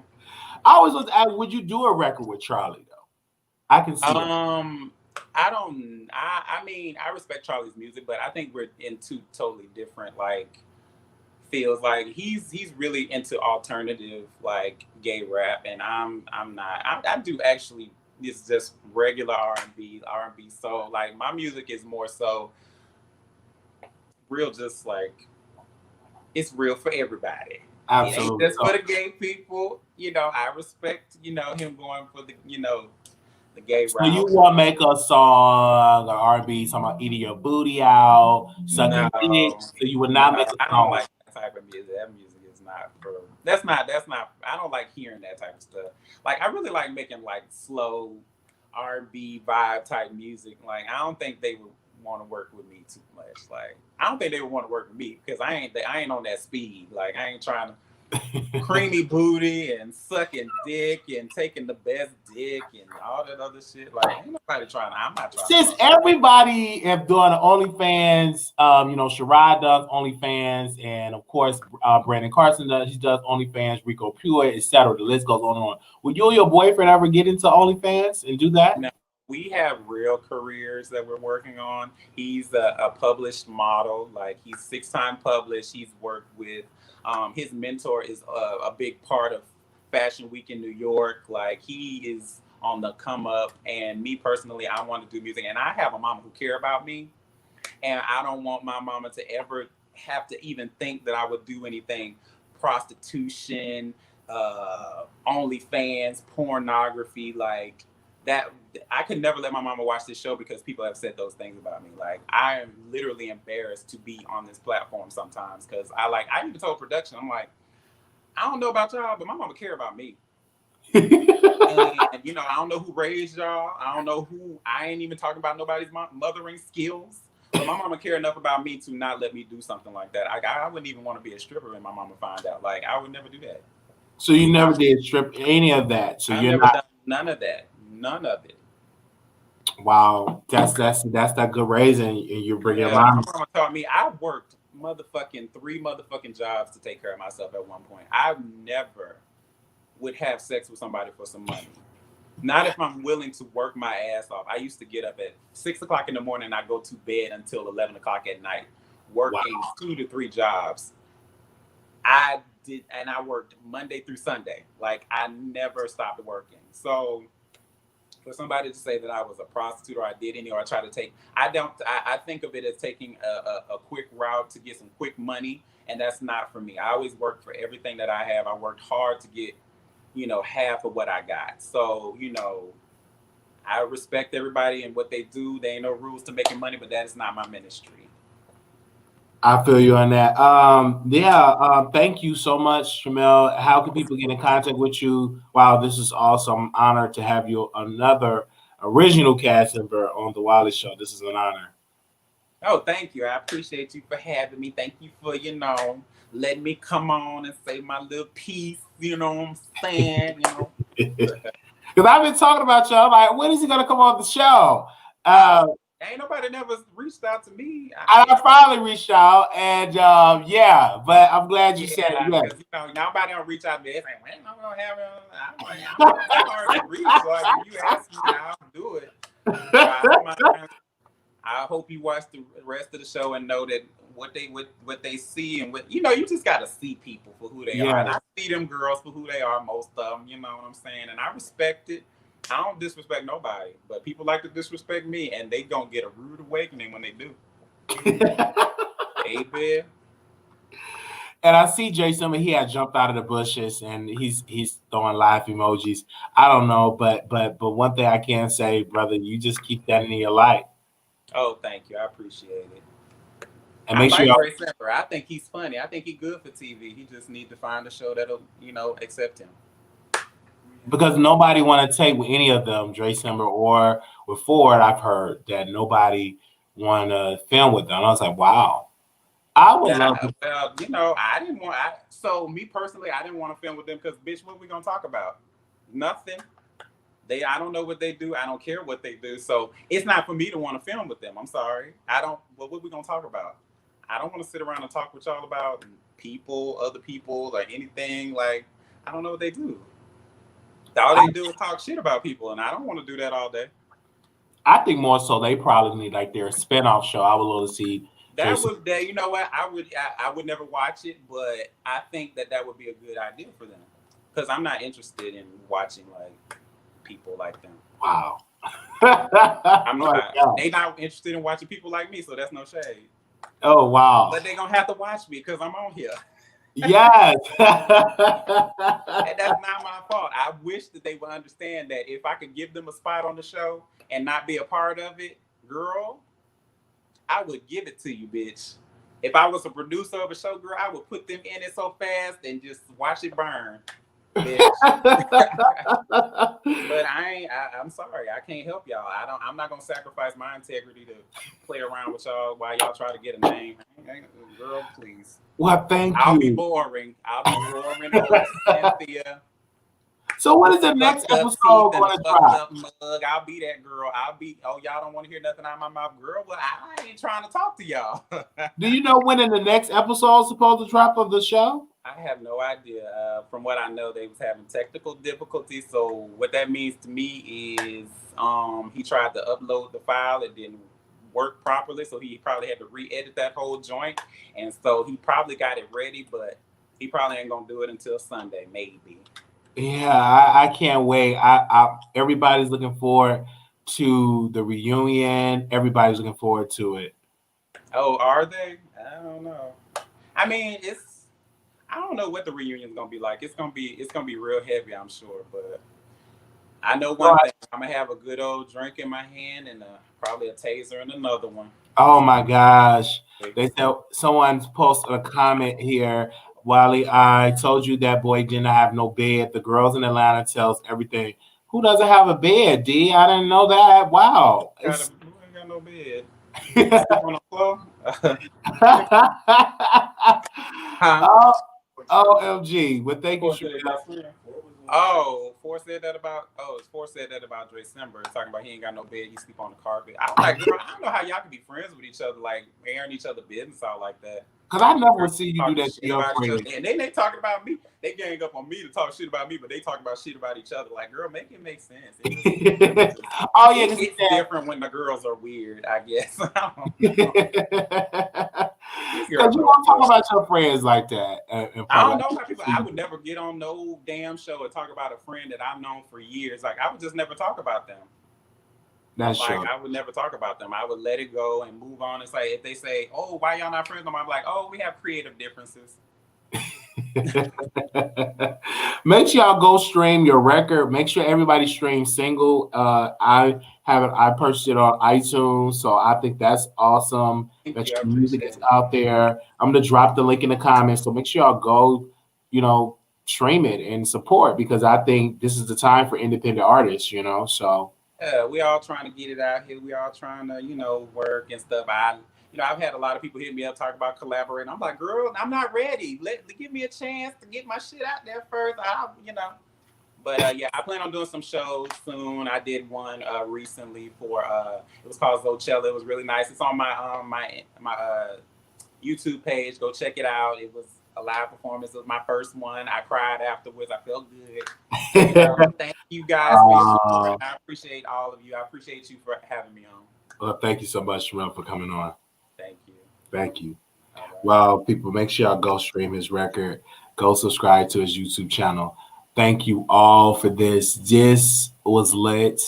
I always was ask, would you do a record with Charlie though? I can see that. Um, I don't. I mean, I respect Charlie's music, but I think we're in two totally different like feels. Like he's really into alternative like gay rap, and I'm not. I do actually. It's just regular R&B. So like my music is more so real, just like it's real for everybody. It ain't Absolutely. just for the gay people. I respect him going for the gay So you route. want to make a song or R&B, talking about eating your booty out, No, sucking dick. So you would no, not make a I don't song. like that type of music. That music is not for. That's not. I don't like hearing that type of stuff. Like I really like making like slow R&B vibe type music. Like I don't think they would want to work with me too much. Like I don't think they would want to work with me because I ain't on that speed. Like I ain't trying to. creamy booty and sucking dick and taking the best dick and all that other shit. Like, ain't nobody trying. I'm not trying. Since everybody have done OnlyFans, Sherrod does OnlyFans, and of course, Brandon Carson does OnlyFans, Rico Pure, etc. The list goes on and on. Would you or your boyfriend ever get into OnlyFans and do that? No, we have real careers that we're working on. He's a published model. Like, he's 6-time published. He's worked with. His mentor is a big part of Fashion Week in New York. Like, he is on the come up. And me personally, I want to do music, and I have a mama who care about me, and I don't want my mama to ever have to even think that I would do anything prostitution, OnlyFans, pornography, like that. I could never let my mama watch this show because people have said those things about me. Like, I am literally embarrassed to be on this platform sometimes because I even told production, I'm like, I don't know about y'all, but my mama care about me. And, I don't know who raised y'all. I ain't even talking about nobody's mothering skills. But my mama care enough about me to not let me do something like that. I wouldn't even want to be a stripper when my mama find out. Like, I would never do that. So you never did strip any of that. So I've you're never not done none of that. None of it. Wow, that's that good raising, and you're bringing My mom. mama taught me. I worked 3 motherfucking jobs to take care of myself at one point. I never would have sex with somebody for some money. Not if I'm willing to work my ass off. I used to get up at 6 o'clock in the morning and I go to bed until 11 o'clock at night, working 2 to 3 jobs. I worked Monday through Sunday. Like, I never stopped working. So for somebody to say that I was a prostitute or I did any, or I try to take, I think of it as taking a quick route to get some quick money. And that's not for me. I always worked for everything that I have. I worked hard to get, half of what I got. So, I respect everybody and what they do. There ain't no rules to making money, but that is not my ministry. I feel you on that. Thank you so much, Tramel. How can people get in contact with you? Wow, this is awesome. I'm honored to have you, another original cast member on the Wiley Show. This is an honor. Oh, thank you. I appreciate you for having me. Thank you for, letting me come on and say my little piece. You know what I'm saying? Because I've been talking about you. I'm like, when is he gonna come on the show? Ain't nobody never reached out to me. I finally reached out, and but I'm glad you said it. Because nobody don't reach out to me. They say, "When I'm gonna have him?" I'm like, I'm hard to reach. So if you ask me, I'll do it. I hope you watch the rest of the show and know that what they see and what you just gotta see people for who they are. And I see them girls for who they are, most of them. You know what I'm saying? And I respect it. I don't disrespect nobody, but people like to disrespect me, and they gonna get a rude awakening when they do. Amen. And I see Jason, he had jumped out of the bushes, and he's throwing live emojis. I don't know, but one thing I can say, brother, you just keep that in your light. Oh, thank you. I appreciate it. And make sure Ray Semper. I think he's funny. I think he's good for TV. He just needs to find a show that'll, accept him. Because nobody want to take with any of them, Dre Simber or with Ford. I've heard that nobody want to film with them. I was like, wow. I would love to. Well, I didn't want. So me personally, I didn't want to film with them because, bitch, what we gonna talk about? Nothing. I don't know what they do. I don't care what they do. So it's not for me to want to film with them. I'm sorry. I don't. Well, what we gonna talk about? I don't want to sit around and talk with y'all about people, other people, or anything. Like, I don't know what they do. All they do is talk shit about people, and I don't want to do that all day. I think more so they probably need like their spinoff show. I would love to see. That would, you know what? I would never watch it, but I think that would be a good idea for them because I'm not interested in watching like people like them. Wow. I'm not. They not interested in watching people like me, so that's no shade. Oh wow. But they gonna have to watch me because I'm on here. Yes. And that's not my fault. I wish that they would understand that if I could give them a spot on the show and not be a part of it, girl, I would give it to you, bitch. If I was a producer of a show, girl, I would put them in it so fast and just watch it burn. bitch. But I'm sorry, I can't help y'all. I'm not gonna sacrifice my integrity to play around with y'all while y'all try to get a name. Girl, please. Well, thank I'll be you. boring. I'll be boring host Cynthia. So what is the next Fucked up episode teeth and going the to fucked drop? up mug. I'll be that girl. Oh, y'all don't want to hear nothing out of my mouth, girl. Well, I ain't trying to talk to y'all. Do you know when in the next episode is supposed to drop of the show? I have no idea. From what I know, they was having technical difficulties. So what that means to me is he tried to upload the file. It didn't work properly. So he probably had to re-edit that whole joint. And so he probably got it ready, but he probably ain't going to do it until Sunday, maybe. Yeah, I can't wait. Everybody's looking forward to the reunion. Everybody's looking forward to it. Oh, are they? I don't know. I mean, I don't know what the reunion's gonna be like. It's gonna be real heavy, I'm sure. But I know one thing: I'm gonna have a good old drink in my hand and probably a taser in another one. Oh my gosh! They said someone's posted a comment here. Wiley, I told you that boy did not have no bed. The girls in Atlanta tells everything. Who doesn't have a bed, D? I didn't know that. Wow. Who ain't got no bed? Sleep on the floor? Huh? OMG. Well, thank you, Tramel. Force said that about December, talking about he ain't got no bed, he sleep on the carpet. I was like, girl, I don't know how y'all can be friends with each other, like airing each other business out like that. Because I never see you do that to your friends. And then they talking about me. They gang up on me to talk shit about me, but they talk about shit about each other. Like, girl, make it make sense. Oh yeah, it's different when the girls are weird, I guess. Because you don't talk about your friends like that. I don't know how people. I would never get on no damn show and talk about a friend that I've known for years. Like, I would just never talk about them. That's like, true. I would never talk about them. I would let it go and move on. It's like if they say, "Oh, why y'all not friends?" I'm like, "Oh, we have creative differences." Make sure y'all go stream your record. Make sure everybody streams Single. I purchased it on iTunes, so I think that's awesome that your music is out there. I'm gonna drop the link in the comments, so make sure y'all go, stream it and support, because I think this is the time for independent artists, so. Yeah, we all trying to get it out here. We all trying to, work and stuff. I've had a lot of people hit me up talking about collaborating. I'm like, girl, I'm not ready. Give me a chance to get my shit out there first. But yeah, I plan on doing some shows soon. I did one recently for it was called Zochella. It was really nice. It's on my YouTube page. Go check it out. It was a live performance. It was my first one. I cried afterwards. I felt good. Thank you guys for your support. I appreciate all of you. I appreciate you for having me on. Well, thank you so much, Tramel, for coming on. Thank you. Thank you. Right. Well, people, make sure y'all go stream his record. Go subscribe to his YouTube channel. Thank you all for this. This was lit.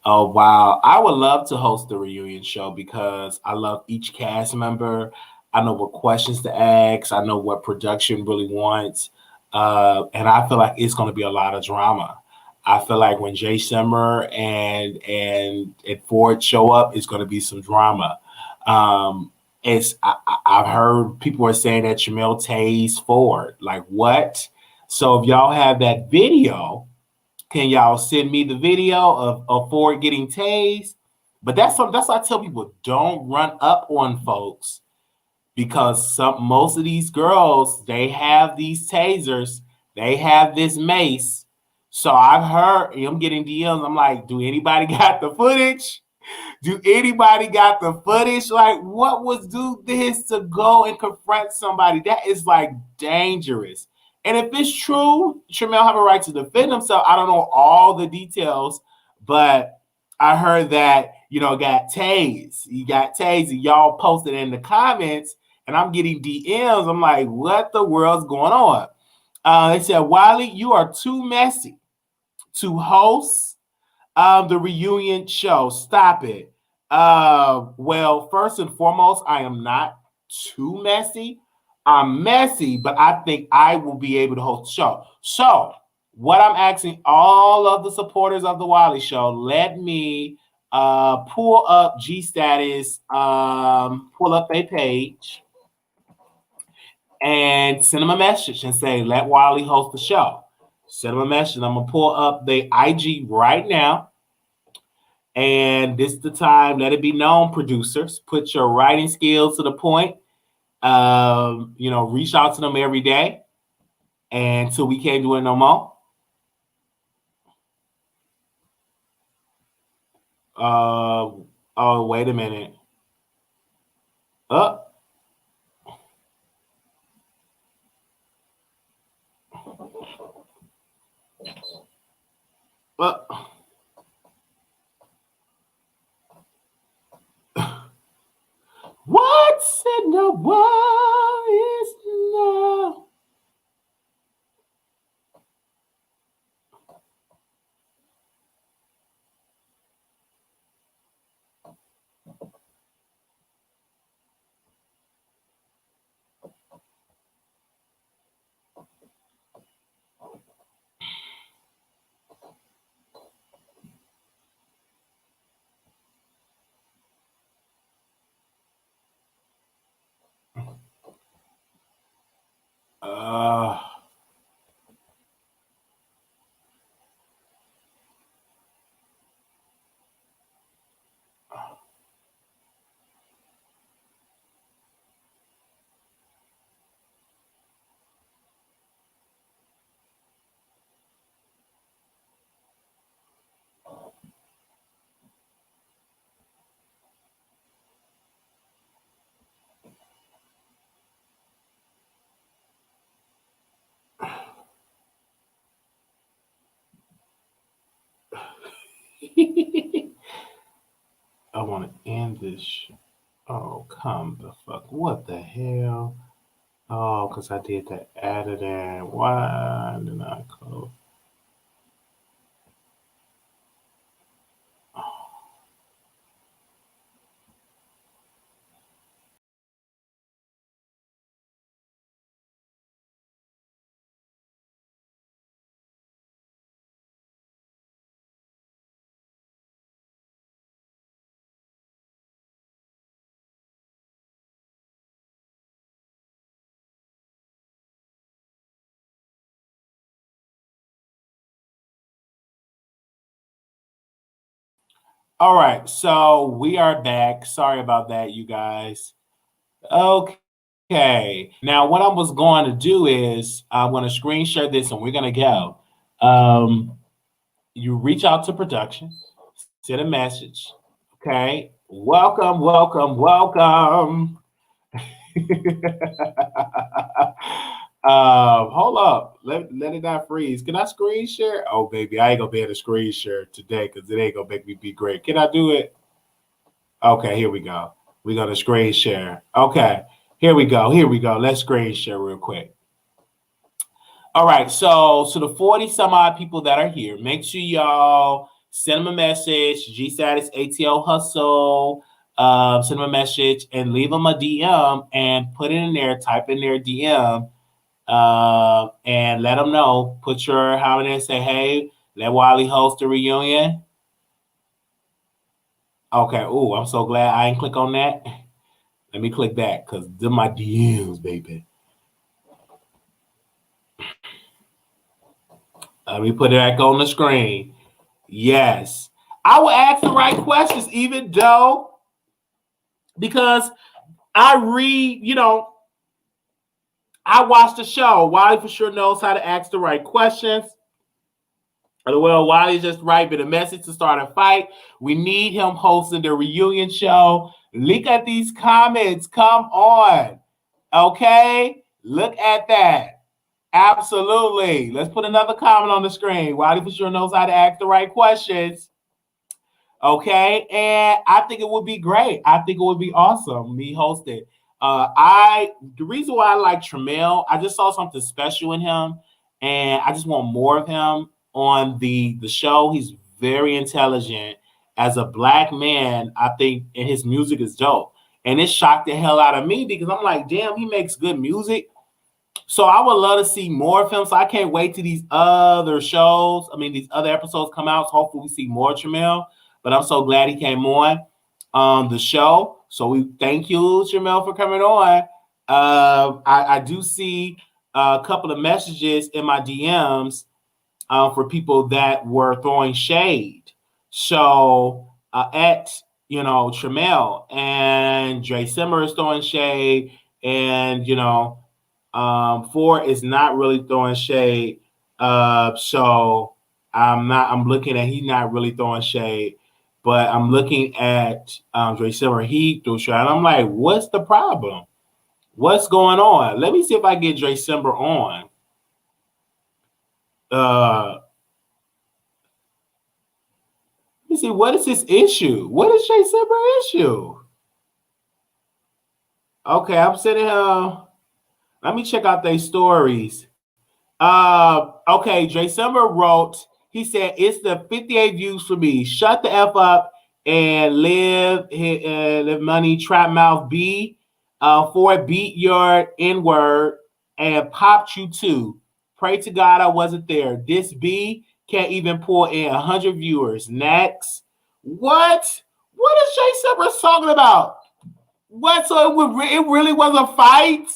Oh, wow. I would love to host the reunion show because I love each cast member. I know what questions to ask. I know what production really wants. And I feel like it's going to be a lot of drama. I feel like when Jay Simmer and Ford show up, it's going to be some drama. I've heard people are saying that Tramel tased Ford. Like, what? So if y'all have that video, can y'all send me the video of Ford getting tased? But that's why I tell people, don't run up on folks, because most of these girls, they have these tasers, they have this mace. So I've heard, I'm getting DMs. I'm like, do anybody got the footage? Do anybody got the footage? Like, what was do this to go and confront somebody? That is like dangerous. And if it's true, Tramel have a right to defend himself. I don't know all the details, but I heard that, got tased. He got tased, and y'all posted in the comments, and I'm getting DMs. I'm like, what the world's going on? They said, Wiley, you are too messy to host the reunion show. Stop it. Well, first and foremost, I am not too messy. I'm messy, but I think I will be able to host the show. So what I'm asking all of the supporters of the Wiley Show, let me pull up G Status, pull up a page, and send them a message and say, let Wiley host the show. Send them a message. I'm gonna pull up the IG right now. And this is the time. Let it be known, producers. Put your writing skills to the point. Reach out to them every day until we can't do it no more. Oh, wait a minute. Up. What's in the world is now. Uh, I want to end this. Oh, come the fuck. What the hell? Oh, because I did that editing. Why did I close? All right, so we are back. Sorry about that, you guys. Okay. Now, what I was going to do is I'm going to screen share this and we're going to go. You reach out to production, send a message. Okay. Welcome, welcome, welcome. Hold up. Let it not freeze. Can I screen share? Oh, baby, I ain't going to be able to screen share today because it ain't going to make me be great. Can I do it? Okay, here we go. We're going to screen share. Okay, here we go. Here we go. Let's screen share real quick. All right, so the 40 some odd people that are here, make sure y'all send them a message, G-Status ATL Hustle, send them a message and leave them a DM and put it in there, type in their DM, and let them know. Put your how many say, hey, let Wiley host a reunion. Okay, ooh, I'm so glad I didn't click on that. Let me click back because they're my DMs, baby. Let me put it back on the screen. Yes. I will ask the right questions, even though, because I read, I watch the show. Wiley for sure knows how to ask the right questions. Well, Wiley's just right, but a message to start a fight. We need him hosting the reunion show. Look at these comments. Come on. Okay? Look at that. Absolutely. Let's put another comment on the screen. Wiley for sure knows how to ask the right questions. Okay, and I think it would be great. I think it would be awesome. Me hosted. The reason why I like Tramel, I just saw something special in him, and I just want more of him on the show. He's very intelligent. As a black man, I think, and his music is dope. And it shocked the hell out of me because I'm like, damn, he makes good music. So I would love to see more of him. So I can't wait till these other shows. I mean, these other episodes come out. So hopefully we see more Tramel. But I'm so glad he came on the show. So we thank you, Tramel, for coming on. I do see a couple of messages in my DMs for people that were throwing shade. So at Tramel and Dre Simmer is throwing shade, and Ford is not really throwing shade. So I'm looking at he's not really throwing shade, but I'm looking at Dre Simmer. He threw shade, and I'm like, what's the problem? What's going on? Let me see if I get Dre Simmer on. Let me see, what is his issue? What is Dre Simmer issue? Okay, I'm sitting here. Let me check out their stories. Okay, Dre Summer wrote, he said, it's the 58 views for me. Shut the F up and live money, trap mouth B. For beat your N-word and popped you too. Pray to God I wasn't there. This B can't even pull in 100 viewers. Next. What? What is Dre Summer talking about? What? So it really was a fight?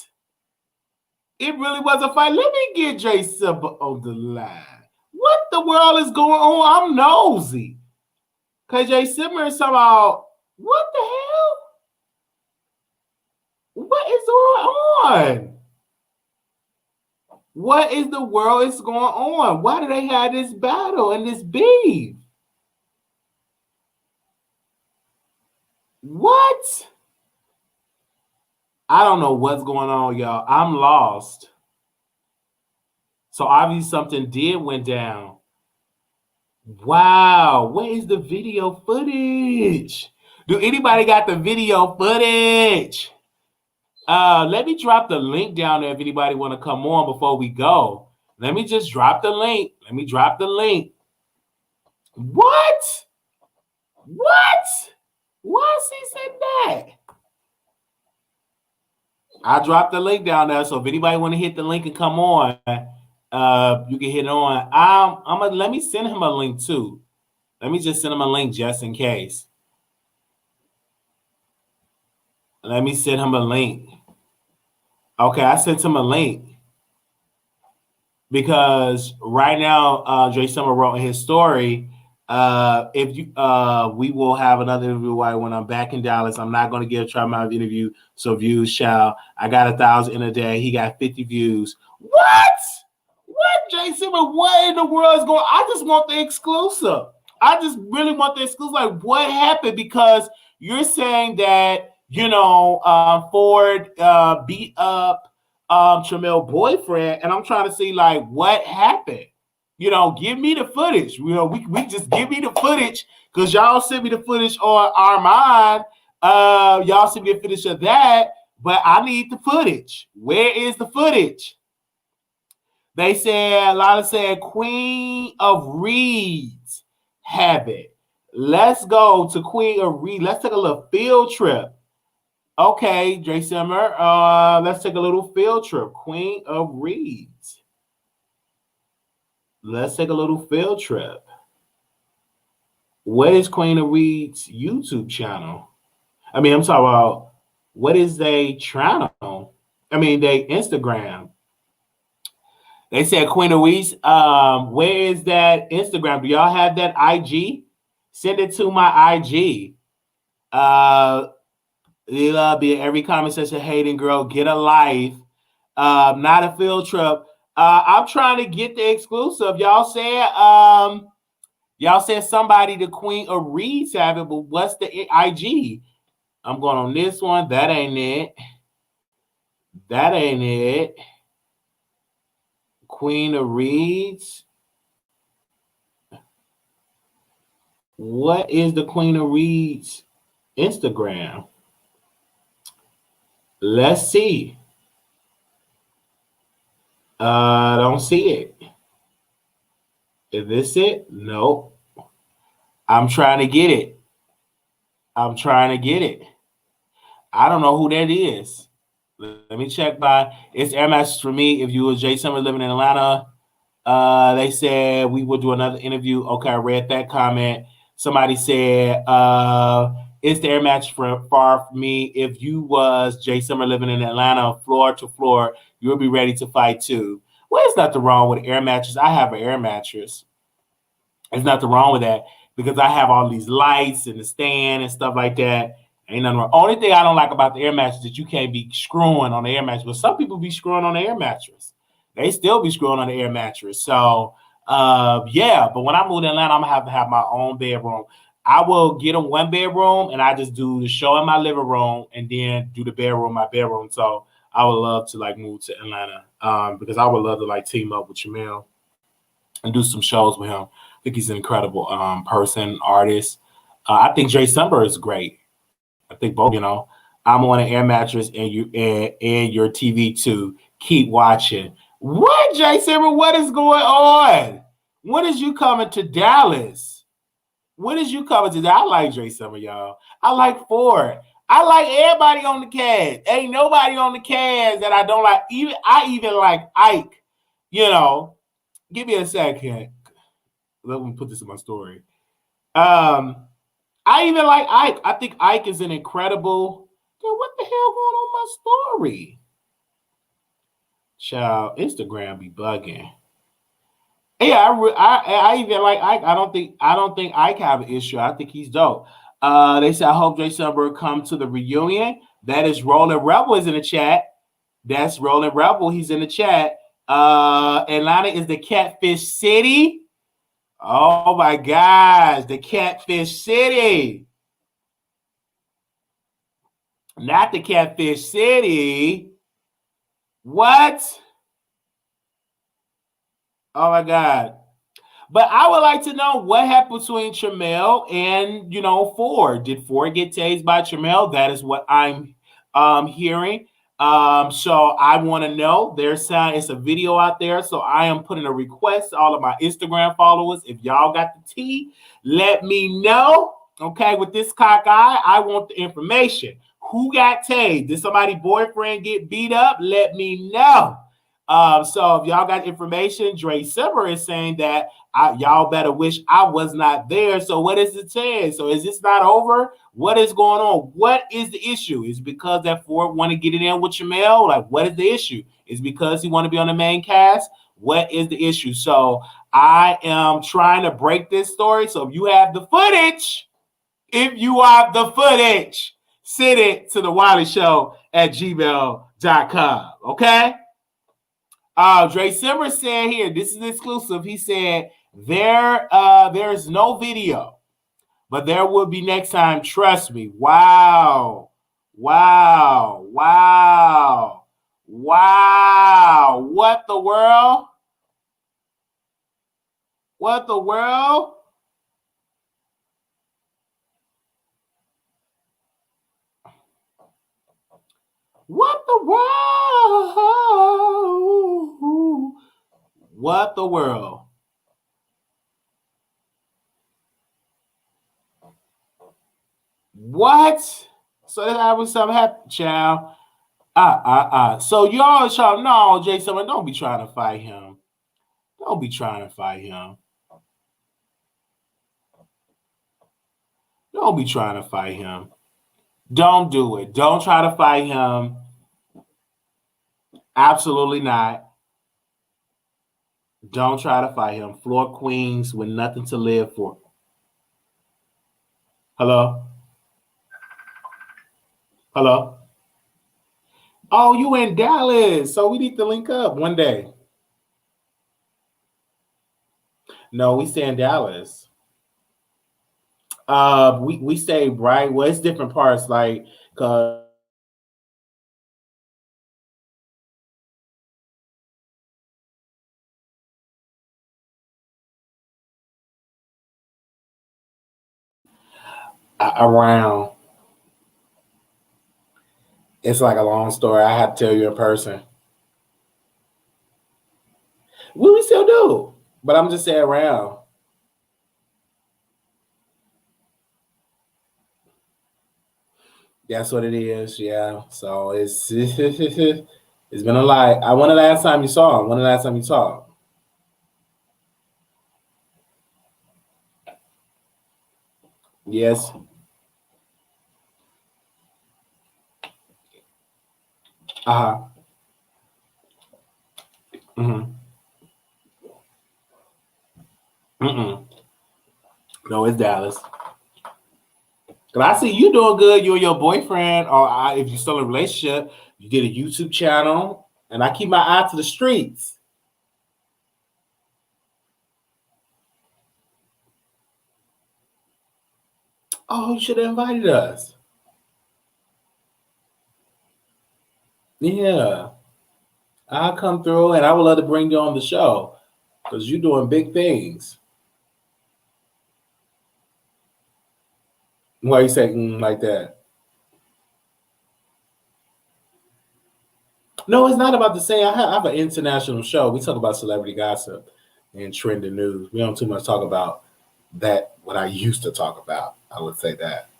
It really was a fight. Let me get Dre Simmer on the line. What the world is going on? I'm nosy. Because Dre Simmer is talking about, what the hell? What is going on? What is the world is going on? Why do they have this battle and this beef? What? I don't know what's going on, y'all. I'm lost. So obviously something did went down. Wow, where is the video footage? Do anybody got the video footage? Let me drop the link down there if anybody want to come on before we go. Let me just drop the link. Let me drop the link. What? What? Why is he saying that? I dropped the link down there, so if anybody want to hit the link and come on, you can hit it on. I'm gonna let me send him a link too. Let me just send him a link just in case. Let me send him a link. Okay, I sent him a link because right now, Dre Summer wrote in his story. If you, we will have another interview when I'm back in Dallas. I'm not going to give Tramel an interview, so views shall. I got 1,000 in a day. He got 50 views. What? What, Dre Summer? What in the world is going? I just want the exclusive. I just really want the exclusive. Like, what happened? Because you're saying that Ford beat up Tramel boyfriend, and I'm trying to see like what happened. Give me the footage. We just give me the footage because y'all sent me the footage on Armand. Y'all sent me the footage of that, but I need the footage. Where is the footage? They said, Lana said, Queen of Reeds have it. Let's go to Queen of Reeds. Let's take a little field trip. Okay, Dre Simmer. Let's take a little field trip. Queen of Reeds. Let's take a little field trip. What is Queen of Reeds' YouTube channel? I'm talking about what is their channel? Their Instagram. They said Queen of Reeds. Where is that Instagram? Do y'all have that IG? Send it to my IG. It'll be in every comment section. Hating girl, get a life. Not a field trip. I'm trying to get the exclusive. Y'all said somebody, the Queen of Reeds have it, but what's the IG? I'm going on this one. That ain't it. That ain't it. Queen of Reeds. What is the Queen of Reeds Instagram? Let's see. Don't see it. Is this it? Nope. I'm trying to get it. I'm trying to get it. I don't know who that is. Let me check by. It's air message for me. If you were Jay Summer living in Atlanta, they said we will do another interview. Okay, I read that comment. Somebody said, it's the air match for far from me. If you was Jay Summer living in Atlanta, floor to floor, you'll be ready to fight too. Well, there's nothing wrong with air mattress. I have an air mattress. There's nothing wrong with that because I have all these lights and the stand and stuff like that. Ain't nothing wrong. Only thing I don't like about the air mattress is that you can't be screwing on the air mattress. But some people be screwing on the air mattress. They still be screwing on the air mattress. So yeah, but when I move to Atlanta, I'm gonna have my own bedroom. I will get a one bedroom and I just do the show in my living room and then do the bedroom my bedroom. So I would love to like move to Atlanta because I would love to like team up with Tramel and do some shows with him. I think he's an incredible person, artist. I think Jay Summer is great. I think both, I'm on an air mattress and your TV too. Keep watching. What, Jay Summer? What is going on? When is you coming to Dallas? When is you coming to Dallas? I like Jay Summer, y'all. I like Ford. I like everybody on the cast. Ain't nobody on the cast that I don't like. I even like Ike. You know, give me a second. Let me put this in my story. Um, I even like Ike. I think Ike is an incredible. Dude, what the hell going on my story? Child, Instagram be bugging. Yeah, I even like Ike. I don't think Ike have an issue. I think he's dope. They said I hope Jay Summer come to the reunion. That is Rolling Rebel is in the chat. That's Rolling Rebel. He's in the chat. Atlanta is the Catfish City. Oh my gosh, the Catfish City. Not the Catfish City. What? Oh my God. But I would like to know what happened between Tramel and Ford. Did Ford get tased by Tramel? That is what I'm hearing. So I want to know. It's a video out there. So I am putting a request to all of my Instagram followers. If y'all got the tea, let me know. Okay, with this cockeye, I want the information. Who got tased? Did somebody's boyfriend get beat up? Let me know. So if y'all got information, Dre Simmer is saying that y'all better wish I was not there. So what is it saying? So is this not over? What is going on? What is the issue? Is it because that Ford want to get it in with Tramel? Like, what is the issue? Is it because he want to be on the main cast? What is the issue? So I am trying to break this story. So if you have the footage, send it to the Wiley Show at gmail.com. Okay? Dre Simmer said here, this is exclusive. He said there's no video, but there will be next time. Trust me. Wow. Wow. Wow. Wow. What the world? What the world? What the world? What the world? What? So that was something happened, child. So y'all, no, Jason, don't be trying to fight him. Don't be trying to fight him. Don't be trying to fight him. Don't do it. Don't try to fight him. Absolutely not. Don't try to fight him. Floor queens with nothing to live for. Hello? Hello? Oh, you in Dallas. So we need to link up one day. No, we stay in Dallas. We stay right. Well, it's different parts, like cause around. It's like a long story. I have to tell you in person. We still do, but I'm just saying around. That's what it is. Yeah. So it's been a lot. When the last time you saw him? When the last time you saw him? Yes. Uh huh. Mm-hmm. Mm-mm. No, it's Dallas. Cause I see you doing good. You and your boyfriend, or if you're still in a relationship, you get a YouTube channel, and I keep my eye to the streets. Oh, you should have invited us. Yeah, I'll come through, and I would love to bring you on the show because you're doing big things. Why you saying like that? No, it's not about the same. I have an international show. We talk about celebrity gossip and trending news. We don't too much talk about that. What I used to talk about, I would say that.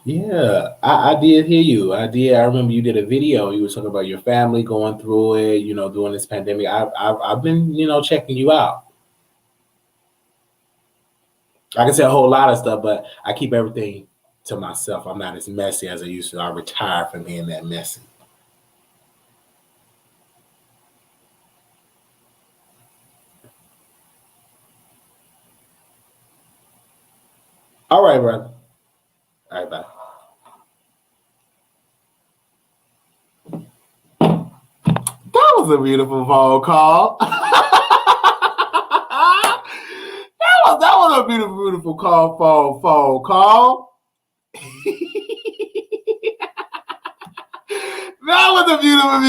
Yeah, I did hear you. I did. I remember you did a video. You were talking about your family going through it. During this pandemic. I've been checking you out. I can say a whole lot of stuff, but I keep everything to myself. I'm not as messy as I used to. I retired from being that messy. All right, brother. All right, bye. That was a beautiful phone call. that was a beautiful phone call. That was a beautiful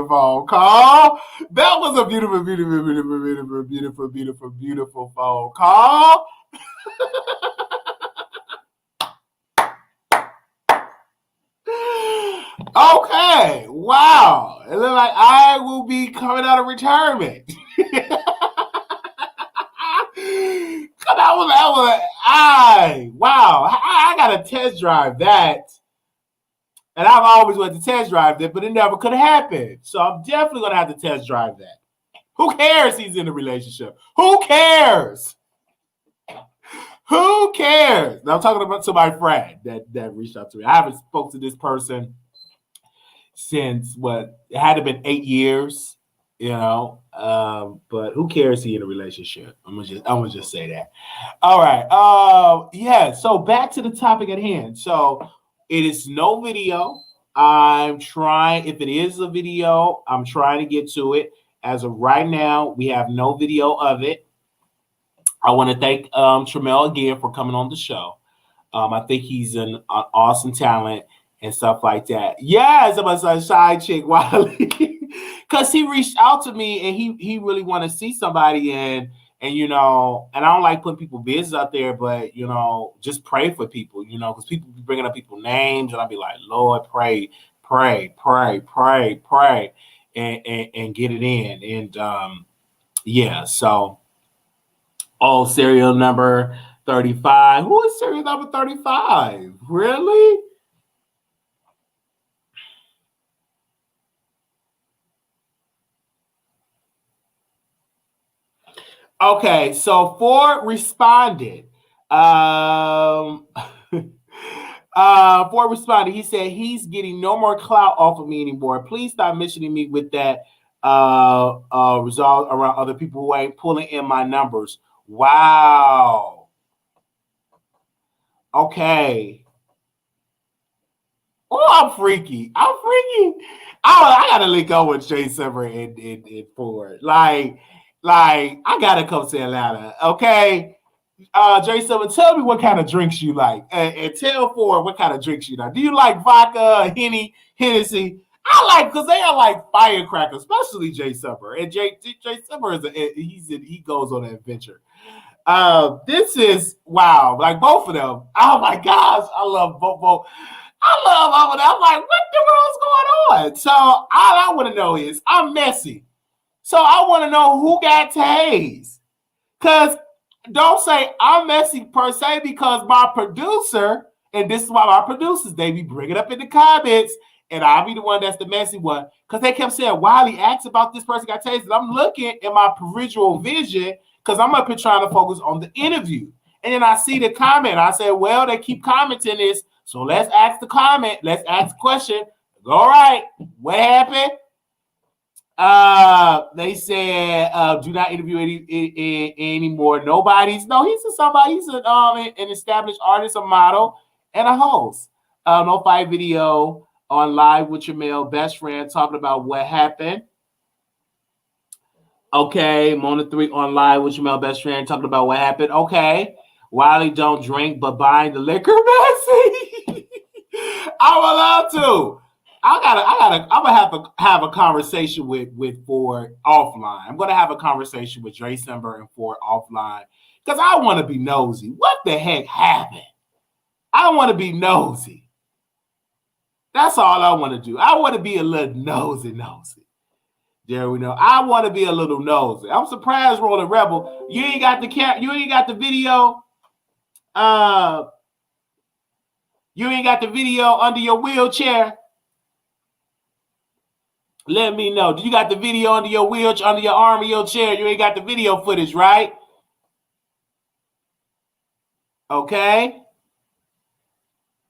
phone call. That was a beautiful phone call. Okay, wow. It looks like I will be coming out of retirement. Wow. I got to test drive that. And I've always wanted to test drive it, but it never could happen. So I'm definitely going to have to test drive that. Who cares he's in a relationship? Who cares? Who cares? Now, I'm talking about to my friend that reached out to me. I haven't spoke to this person since it had to been 8 years, but who cares he in a relationship? I'm gonna just say that. All right. Yeah, so back to the topic at hand. So it is no video. I'm trying, if it is a video, I'm trying to get to it. As of right now, we have no video of it. I want to thank Tramel again for coming on the show. I think he's an awesome talent and stuff like that. Yeah, it's about a side chick, Wiley, because he reached out to me and he really want to see somebody and and I don't like putting people's business out there, but just pray for people, because people be bringing up people's names and I'll be like, Lord, pray, and get it in and yeah, so. Oh, serial number 35. Who is serial number 35? Really? Okay, so Ford responded. Ford responded. He said he's getting no more clout off of me anymore. Please stop mentioning me with that result around other people who ain't pulling in my numbers. Wow. Okay. Oh, I'm freaky. I gotta link up with Jay Summer and Ford. Like I gotta come to Atlanta. Okay. Jay Summer, tell me what kind of drinks you like. And tell Ford what kind of drinks you like. Do you like vodka, Hennessy? I like because they are like firecrackers, especially Jay Summer. And Jay Summer he goes on an adventure. This is wow, like both of them. Oh my gosh, I love both. I love all of that. I'm like, what the world's going on? So all I want to know is I'm messy. So I want to know who got tased. Because don't say I'm messy per se, because my producer, and this is why my producers, they be bringing up in the comments, and I'll be the one that's the messy one. Because they kept saying, Wiley asked about this person got tased. I'm looking at my peripheral vision because I'm up here trying to focus on the interview. And then I see the comment. I said, well, they keep commenting this. So let's ask the comment. Let's ask the question. All right, what happened? They said, do not interview anymore. Nobody's. No, he's somebody. He's an established artist, a model, and a host. No fight video on live with your male best friend talking about what happened. Okay, Mona 3 on live with your male best friend talking about what happened. Okay, Wiley don't drink but buying the liquor, Messi. I would love to. I'm gonna have a conversation with Ford offline. I'm gonna have a conversation with Dre Simber and Ford offline because I want to be nosy. What the heck happened? I want to be nosy. That's all I want to do. I want to be a little nosy. There we know. I want to be a little nosy. I'm surprised, Rolling Rebel. You ain't got You ain't got the video. You ain't got the video under your wheelchair. Let me know. Do you got the video under your wheelchair, under your arm or your chair? You ain't got the video footage, right? Okay.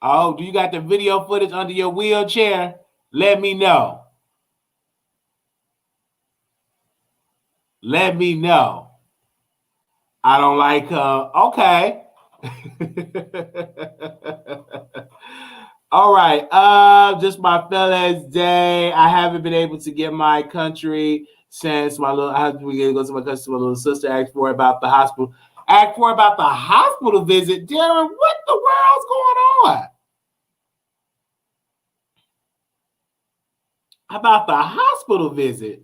Oh, do you got the video footage under your wheelchair? Let me know. Let me know. I don't like okay. All right. Just my fella's day. I haven't been able to get my country since I have to go to my country. My little sister asked for about the hospital. Asked for about the hospital visit. Darren, what the world's going on? About the hospital visit.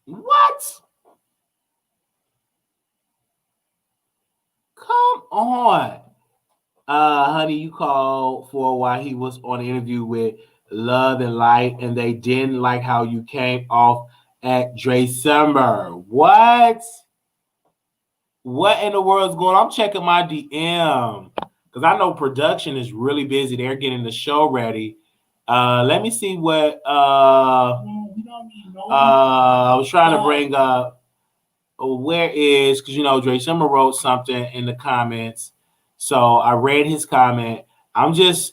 What? Come on. Honey, you called for while he was on an interview with Love and Light, and they didn't like how you came off at Dre Summer. What? What in the world's going on? I'm checking my DM because I know production is really busy. They're getting the show ready. Let me see what I was trying to bring up. Where is, because Dre Summer wrote something in the comments. So I read his comment. I'm just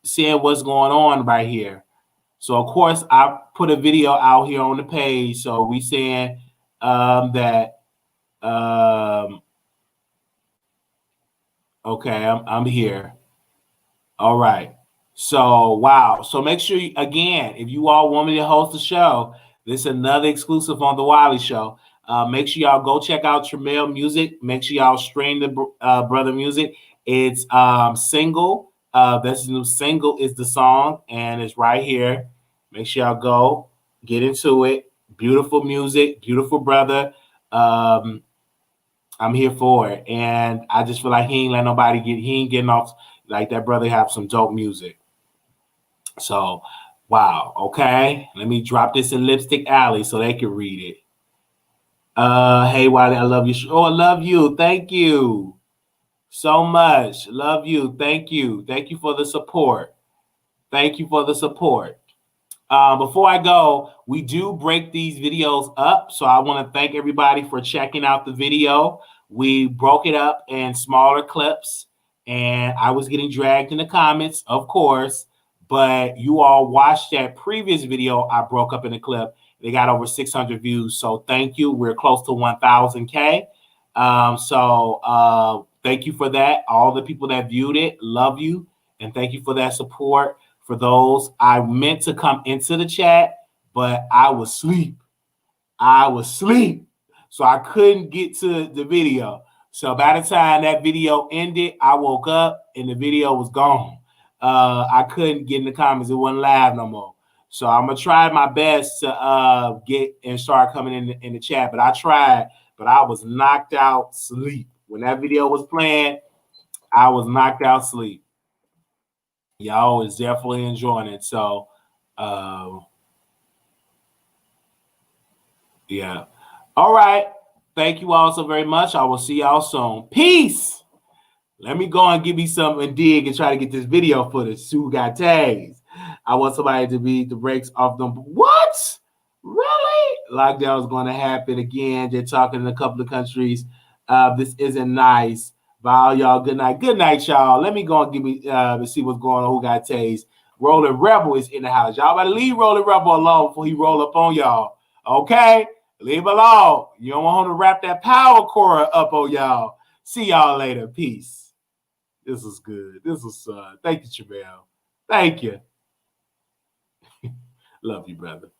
seeing what's going on right here. So of course I put a video out here on the page. So we saying that okay, I'm here. All right. So wow. So make sure again, if you all want me to host the show, this is another exclusive on the Wiley Show. Make sure y'all go check out Tramel music. Make sure y'all stream the brother music. It's single. That's the new single is the song, and it's right here. Make sure y'all go get into it. Beautiful music, beautiful brother. I'm here for it, and I just feel like he ain't getting off. Like that brother have some dope music. So, wow. Okay, let me drop this in Lipstick Alley so they can read it. Hey Wiley, I love you. Oh, I love you. Thank you so much. Love you. Thank you. Thank you for the support. Thank you for the support. Before I go, we do break these videos up. So I want to thank everybody for checking out the video. We broke it up in smaller clips, and I was getting dragged in the comments, of course, but you all watched that previous video I broke up in a clip. They got over 600 views. So thank you. We're close to 1,000K. So thank you for that. All the people that viewed it, love you. And thank you for that support. For those, I meant to come into the chat, but I was asleep. So I couldn't get to the video. So by the time that video ended, I woke up and the video was gone. I couldn't get in the comments. It wasn't live no more. So I'm gonna try my best to get and start coming in the chat. But I tried, but I was knocked out sleep. When that video was playing, I was knocked out sleep. Y'all was definitely enjoying it. So yeah. All right. Thank you all so very much. I will see y'all soon. Peace. Let me go and give me something and dig and try to get this video footage. See who got tags. I want somebody to beat the brakes off them. What? Really? Lockdown is going to happen again. They're talking in a couple of countries. This isn't nice. Bye, y'all. Good night. Good night, y'all. Let me go and give me see what's going on. Who got tased? Rolling Rebel is in the house. Y'all better leave Rolling Rebel alone before he roll up on y'all. Okay? Leave alone. You don't want him to wrap that power core up on y'all. See y'all later. Peace. This was good. This was thank you, Tramel. Thank you. Love you, brother.